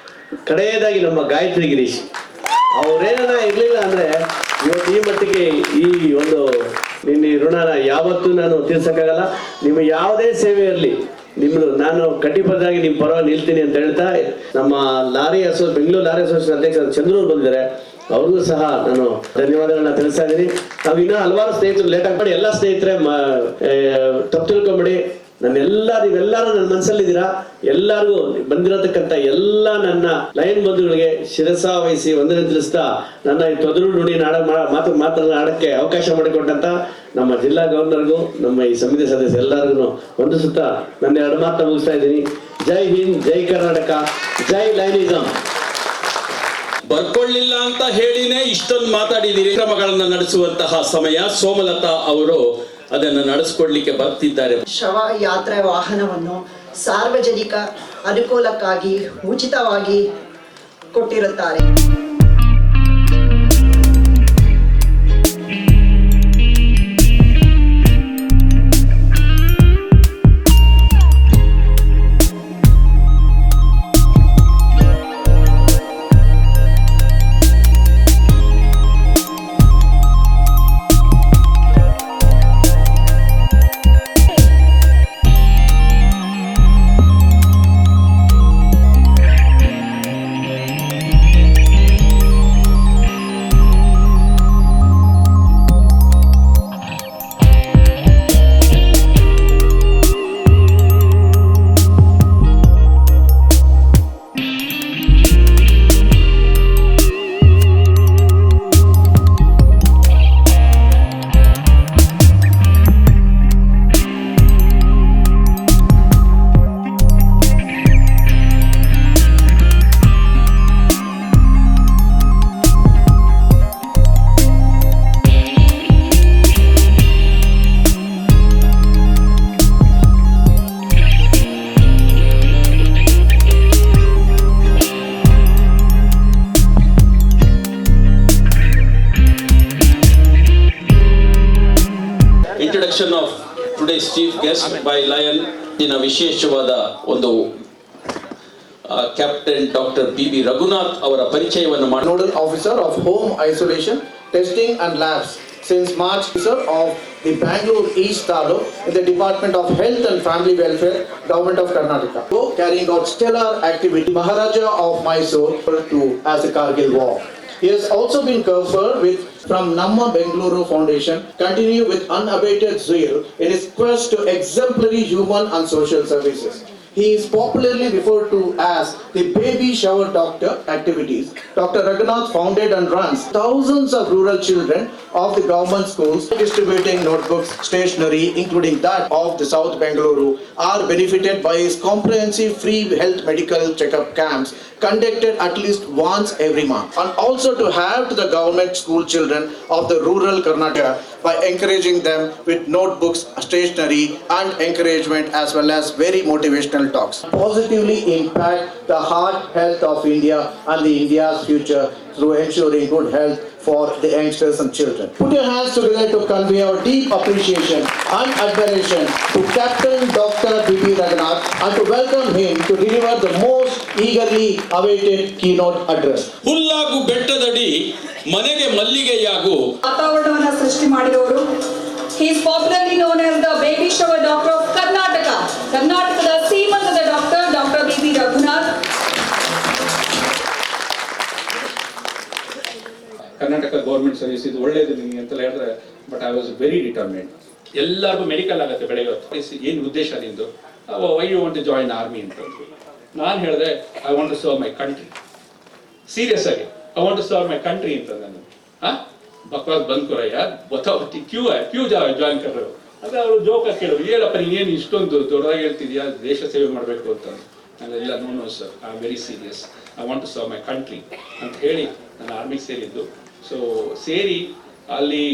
ಕಡೆಯದಾಗಿ ನಮ್ಮ ಗಾಯತ್ರಿ ಗಿರೀಶ್ ಅವ್ರೇನ ಇರಲಿಲ್ಲ ಅಂದರೆ ಇವತ್ತು ಈ ಮಟ್ಟಿಗೆ ಈ ಒಂದು ನಿನ್ನ ಋಣನ ಯಾವತ್ತೂ ನಾನು ತೀರ್ಸಕ್ಕಾಗಲ್ಲ. ನಿಮ್ಮ ಯಾವುದೇ ಸೇವೆ ಇರಲಿ ನಿಮ್ಮದು ನಾನು ಕಟಿಬದ್ಧವಾಗಿ ನಿಮ್ಮ ಪರವಾಗಿ ನಿಲ್ತೀನಿ ಅಂತ ಹೇಳ್ತಾ, ನಮ್ಮ ಬೆಂಗಳೂರು ಲಾರಿ ಅಸೋಸಿಯೇಷನ್ ಅಧ್ಯಕ್ಷ ಚಂದ್ರೂರು ಬಂದಿದ್ದಾರೆ, ಅವ್ರಿಗೂ ಸಹ ನಾನು ಧನ್ಯವಾದಗಳನ್ನ ತಿಳಿಸ್ತಾ ಇದ್ದೀನಿ. ನಾವು ಇನ್ನೂ ಹಲವಾರು ಸ್ನೇಹಿತರು ಲೇಟ್ ಮಾಡಿ ಎಲ್ಲ ಸ್ನೇಹಿತರೆ ತಪ್ಪು ತಿಳ್ಕೊಂಬೇಡಿ, ನೀವೆಲ್ಲರೂ ನನ್ನ ಮನಸ್ಸಲ್ಲಿದ್ದೀರಾ. ಎಲ್ಲರಿಗೂ ಬಂದಿರತಕ್ಕಂಥ ಎಲ್ಲ ನನ್ನ ಲೈನ್ ಬಂಧುಗಳಿಗೆ ಶಿರಸ ವಹಿಸಿ ವಂದನೆ ತಿಳಿಸ್ತಾ ನನ್ನ ಈ ತೊದಲು ನುಡಿ ಮಾತನಾಡಕ್ಕೆ ಅವಕಾಶ ಮಾಡಿಕೊಟ್ಟಂತ ನಮ್ಮ ಜಿಲ್ಲಾ ಗವರ್ನರ್ಗೂ ನಮ್ಮ ಈ ಸಮಿತಿ ಸದಸ್ಯ ಎಲ್ಲರಿಗೂ ವಂದಿಸುತ್ತಾ ನನ್ನ 2 ಮಾತನ್ನ ಮುಗಿಸ್ತಾ ಇದ್ದೀನಿ. ಜೈ ಹಿಂದ್, ಜೈ ಕರ್ನಾಟಕ, ಜೈ ಲೈನಿಸಂ. ಬರ್ಕೊಳ್ಳಿಲ್ಲ ಅಂತ ಹೇಳಿನೇ ಇಷ್ಟೊಂದು ಮಾತಾಡಿದಿರಿ. ಕ್ರಮಗಳನ್ನ ನಡೆಸುವಂತಹ ಸಮಯ. ಸೋಮಲತಾ ಅವರು ಅದನ್ನು ನಡೆಸಿಕೊಡ್ಲಿಕ್ಕೆ ಬರ್ತಿದ್ದಾರೆ. ಶವ ಯಾತ್ರೆ ವಾಹನವನ್ನು ಸಾರ್ವಜನಿಕ ಅನುಕೂಲಕ್ಕಾಗಿ ಉಚಿತವಾಗಿ ಕೊಟ್ಟಿರುತ್ತಾರೆ. Of today's chief guest by Lion in a ವಿಶೇಷವಾದ ಒಂದು ಕ್ಯಾಪ್ಟನ್ ಡಾಕ್ಟರ್ ಬಿ ರಘುನಾಥ್ ಅವರ ಪರಿಚಯವನ್ನು ಮಾಡಿ. Nodal officer of home isolation, testing and labs since March, officer of the Bangalore East Taluk in the Department of Health and Family Welfare, Government of Karnataka. Carrying out stellar activity, Maharaja of Mysore to as a Kargil war. He has also been conferred with from Namma Bengaluru Foundation, continue with unabated zeal in his quest to exemplary human and social services. He is popularly referred to as the baby shower doctor activities. Dr. Raghunath founded and runs thousands of rural children of the government schools, distributing notebooks, stationery, including that of the South Bengaluru, are benefited by his comprehensive free health medical checkup camps conducted at least once every month, and also to have to the government school children of the rural Karnataka by encouraging them with notebooks, stationery and encouragement, as well as very motivational talks. Positively impact the heart health of India and the India's future through ensuring good health for the youngsters and children. Put your hands together to convey our deep appreciation and admiration to Captain Dr. B.P. Raghunath and to welcome him to deliver the most eagerly awaited keynote address. ಹುಲ್ಲಾಗು ಬೆಟ್ಟದಡಿ ಮನೆಗೆ ಮಲ್ಲಿಗೆಯಾಗು ವಾತಾವರಣವನ್ನು ಸೃಷ್ಟಿ ಮಾಡಿದವರು. He is popularly known as the baby shower doctor of Karnataka. ಕರ್ನಾಟಕದ ಸೀಮಂತದ doctor doctor B.P. Raghunath. Karnataka government service ಇದು ಒಳ್ಳೇದು ನಿಮಗೆ ಅಂತ ಹೇಳಿದ್ರೆ, but I was very determined. ಎಲ್ಲರಿಗೂ ಮೆಡಿಕಲ್ ಆಗುತ್ತೆ ಬೆಳಗ್ಗೆ ಏನು ಉದ್ದೇಶ ನಿಂದು, why you want to join army ಅಂತ. ನಾನು ಹೇಳಿದೆ I want to serve my country. Serious ಆಗಿ I want to serve my country ಅಂತ. ನಾನು ಬಕ್ವಾಸ್ ಬಂದ್ ಕೊರಯ್ಯ ಬತ್ತಾವತ್ತಿ ಕ್ಯೂ ಜಾಯಿನ್ ಕರ್ರು ಅಂದ್ರೆ ಅವರು ಜೋಕ ಕೇಳೋರು, ಏನಪ್ಪ ನೀನೇನು ಇಷ್ಟೊಂದು ದೊಡ್ಡದಾಗಿ ಹೇಳ್ತಿದ್ಯಾ ದೇಶ ಸೇವೆ ಮಾಡಬೇಕು ಅಂತ. ನಾನೆಲ್ಲ no sir, I am very serious, I want to serve my country ಅಂತ ಹೇಳಿ ನಾನು ಆರ್ಮಿಗೆ ಸೇರಿದ್ದು. ಸೊ ಸೇರಿ ಅಲ್ಲಿ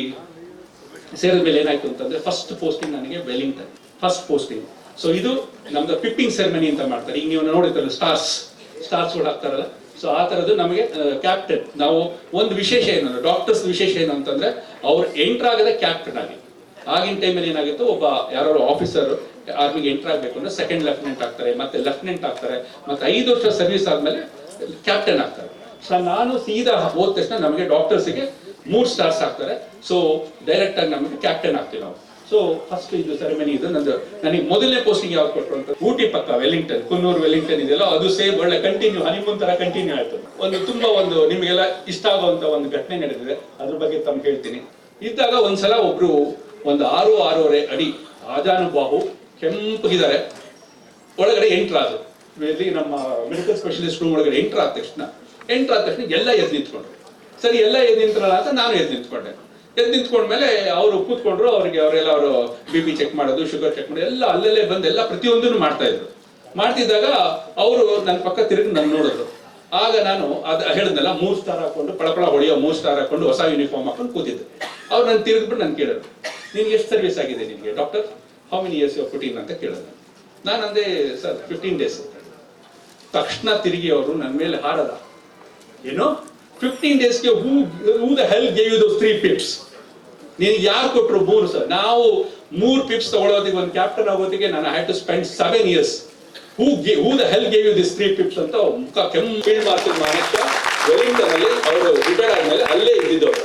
ಸೇರಿದ ಮೇಲೆ ಏನಾಯ್ತು ಅಂತಂದ್ರೆ, ಫಸ್ಟ್ ಪೋಸ್ಟಿಂಗ್ ನನಗೆ ವೆಲ್ಲಿಂಗ್ಟನ್, ಫಸ್ಟ್ ಪೋಸ್ಟಿಂಗ್. ಸೊ ಇದು ನಮ್ದು ಪಿಪ್ಪಿಂಗ್ ಸೆರೆಮನಿ ಅಂತ ಮಾಡ್ತಾರೆ. ಈಗ ನೀವು ನೋಡಿರ್ತಾರೆ ಸ್ಟಾರ್ಸ್ ಕೂಡ ಹಾಕ್ತಾರಲ್ಲ, ಸೊ ಆ ಥರದ್ದು ನಮಗೆ ಕ್ಯಾಪ್ಟನ್. ನಾವು ಒಂದು ವಿಶೇಷ ಏನು, ಡಾಕ್ಟರ್ಸ್ ವಿಶೇಷ ಏನು ಅಂತಂದ್ರೆ, ಅವ್ರು ಎಂಟರ್ ಆಗದೆ ಕ್ಯಾಪ್ಟನ್ ಆಗಿ. ಆಗಿನ ಟೈಮಲ್ಲಿ ಏನಾಗಿತ್ತು, ಒಬ್ಬ ಯಾರೋ ಆಫೀಸರ್ ಆರ್ಮಿಗೆ ಎಂಟರ್ ಆಗಬೇಕು ಅಂದ್ರೆ ಸೆಕೆಂಡ್ ಲೆಫ್ಟಿನೆಂಟ್ ಆಗ್ತಾರೆ, ಮತ್ತೆ ಲೆಫ್ಟಿನೆಂಟ್ ಆಗ್ತಾರೆ, ಮತ್ತೆ 5 ವರ್ಷ ಸರ್ವಿಸ್ ಆದ್ಮೇಲೆ ಕ್ಯಾಪ್ಟನ್ ಆಗ್ತಾರೆ. ಸೊ ನಾನು ಸೀದಾ ಹೋದ ತಕ್ಷಣ ನಮಗೆ ಡಾಕ್ಟರ್ಸ್ಗೆ 3 ಸ್ಟಾರ್ಸ್ ಆಗ್ತಾರೆ. ಸೊ ಡೈರೆಕ್ಟ್ ಆಗಿ ನಮಗೆ ಕ್ಯಾಪ್ಟನ್ ಆಗ್ತೀವಿ ನಾವು. ಸೊ ಫಸ್ಟ್ ಇದು ಸೆರೆಮನಿ ಇದು ನಂದು. ನನಗೆ ಮೊದಲನೇ ಪೋಸ್ಟಿಂಗ್ ಯಾವ್ದು ಕೊಟ್ಟರು ಅಂತ, ಊಟಿ ಪಕ್ಕ ವೆಲ್ಲಿಂಗ್ಟನ್, ಕುನ್ನೂರು ವೆಲ್ಲಿಂಗ್ಟನ್ ಇದೆಯಲ್ಲ, ಅದು ಸೇಮ್ ಒಳ್ಳೆ ಕಂಟಿನ್ಯೂ ಹನಿಮೂನ್ ತರ ಕಂಟಿನ್ಯೂ ಆಯ್ತು. ತುಂಬಾ ನಿಮಗೆಲ್ಲ ಇಷ್ಟ ಆಗುವಂತ ಒಂದು ಘಟನೆ ನಡೆದಿದೆ, ಅದ್ರ ಬಗ್ಗೆ ತಮ್ಗೆ ಹೇಳ್ತೀನಿ. ಇದ್ದಾಗ ಒಂದ್ಸಲ ಒಬ್ರು 6-6.5 ಅಡಿ ಆಜಾನುಬಾಹು ಕೆಂಪಗಿದ್ದಾರೆ ಒಳಗಡೆ ಎಂಟ್ರ್ ಆದ್ರು. ಇಲ್ಲಿ ನಮ್ಮ ಮೆಡಿಕಲ್ ಸ್ಪೆಷಲಿಸ್ಟ್ ರೂಮ್ ಒಳಗಡೆ ಎಂಟ್ರ್ ಆದ ತಕ್ಷಣ ಎಲ್ಲ ಎದ್ದು ನಿಂತ್ಕೊಂಡ್ರು. ಸರಿ, ಎಲ್ಲ ಎದ್ದು ನಿಂತ್ರಲ್ಲ ಅಂತ ನಾನು ಎದ್ದು ನಿಂತ್ಕೊಂಡೆ. ಎದ್ದು ನಿಂತ್ಕೊಂಡ್ಮೇಲೆ ಅವರು ಕೂತ್ಕೊಂಡ್ರು. ಅವರೆಲ್ಲ ಅವರು BP ಚೆಕ್ ಮಾಡೋದು, ಶುಗರ್ ಚೆಕ್ ಮಾಡೋದು ಎಲ್ಲ ಅಲ್ಲಲ್ಲೇ ಬಂದು ಎಲ್ಲ ಪ್ರತಿಯೊಂದನ್ನು ಮಾಡ್ತಾ ಇದ್ರು. ಮಾಡ್ತಿದ್ದಾಗ ಅವರು ನನ್ನ ಪಕ್ಕ ತಿರುಗಿ ನನ್ನ ನೋಡಿದ್ರು. ಆಗ ನಾನು ಅದು ಹೇಳಿದ್ನಲ್ಲ, 3 ಸ್ಟಾರ್ ಹಾಕೊಂಡು ಪಳಪಳ ಹೊಡೆಯೋ 3 ಸ್ಟಾರ್ ಹಾಕೊಂಡು ಹೊಸ ಯೂನಿಫಾರ್ಮ್ ಹಾಕೊಂಡು ಕೂತಿದ್ದೆ. ಅವ್ರು ನನ್ನ ತಿರುಗಿಬಿಟ್ಟು ನಾನು ಕೇಳಿದ್ರು, ನಿನ್ಗೆ ಎಷ್ಟು ಸರ್ವಿಸ್ ಆಗಿದೆ ನಿನಗೆ doctor, how many years you put in ಅಂತ ಕೇಳಿದ್ರು. ನಾನು ಅಂದೆ ಸರ್ 15 days. ತಕ್ಷಣ ತಿರುಗಿ ಅವರು ನನ್ನ ಮೇಲೆ ಹಾರದ, ಏನು 15 daysಗೆ who the hell gave you those 3 pips? ನೀನು ಯಾರು ಕೊಟ್ಟರು? 3 ಸರ್. ನಾವು 3 pips ತಗೊಳ್ಳೋದಿಗೆ, ಒಂದು ಕ್ಯಾಪ್ಟನ್ ಆಗೋದಿಗೆ ನಾನು had to spend 7 years. Who the hell gave you this 3 pips ಅಂತ ಮುಖ ಕೆಂಪು ಫೀಲ್ಡ್ ಮಾರ್ಷಲ್ ಮಹಾರಾಷ್ಟ್ರ ವೆಲ್ಲಿಂಗ್ಟನ್ ಅಲ್ಲಿ ಅವರು ರಿಟೈರ್ಡ್ ಆದ್ಮೇಲೆ ಅಲ್ಲೇ ಇದ್ದಿದ್ದವರು.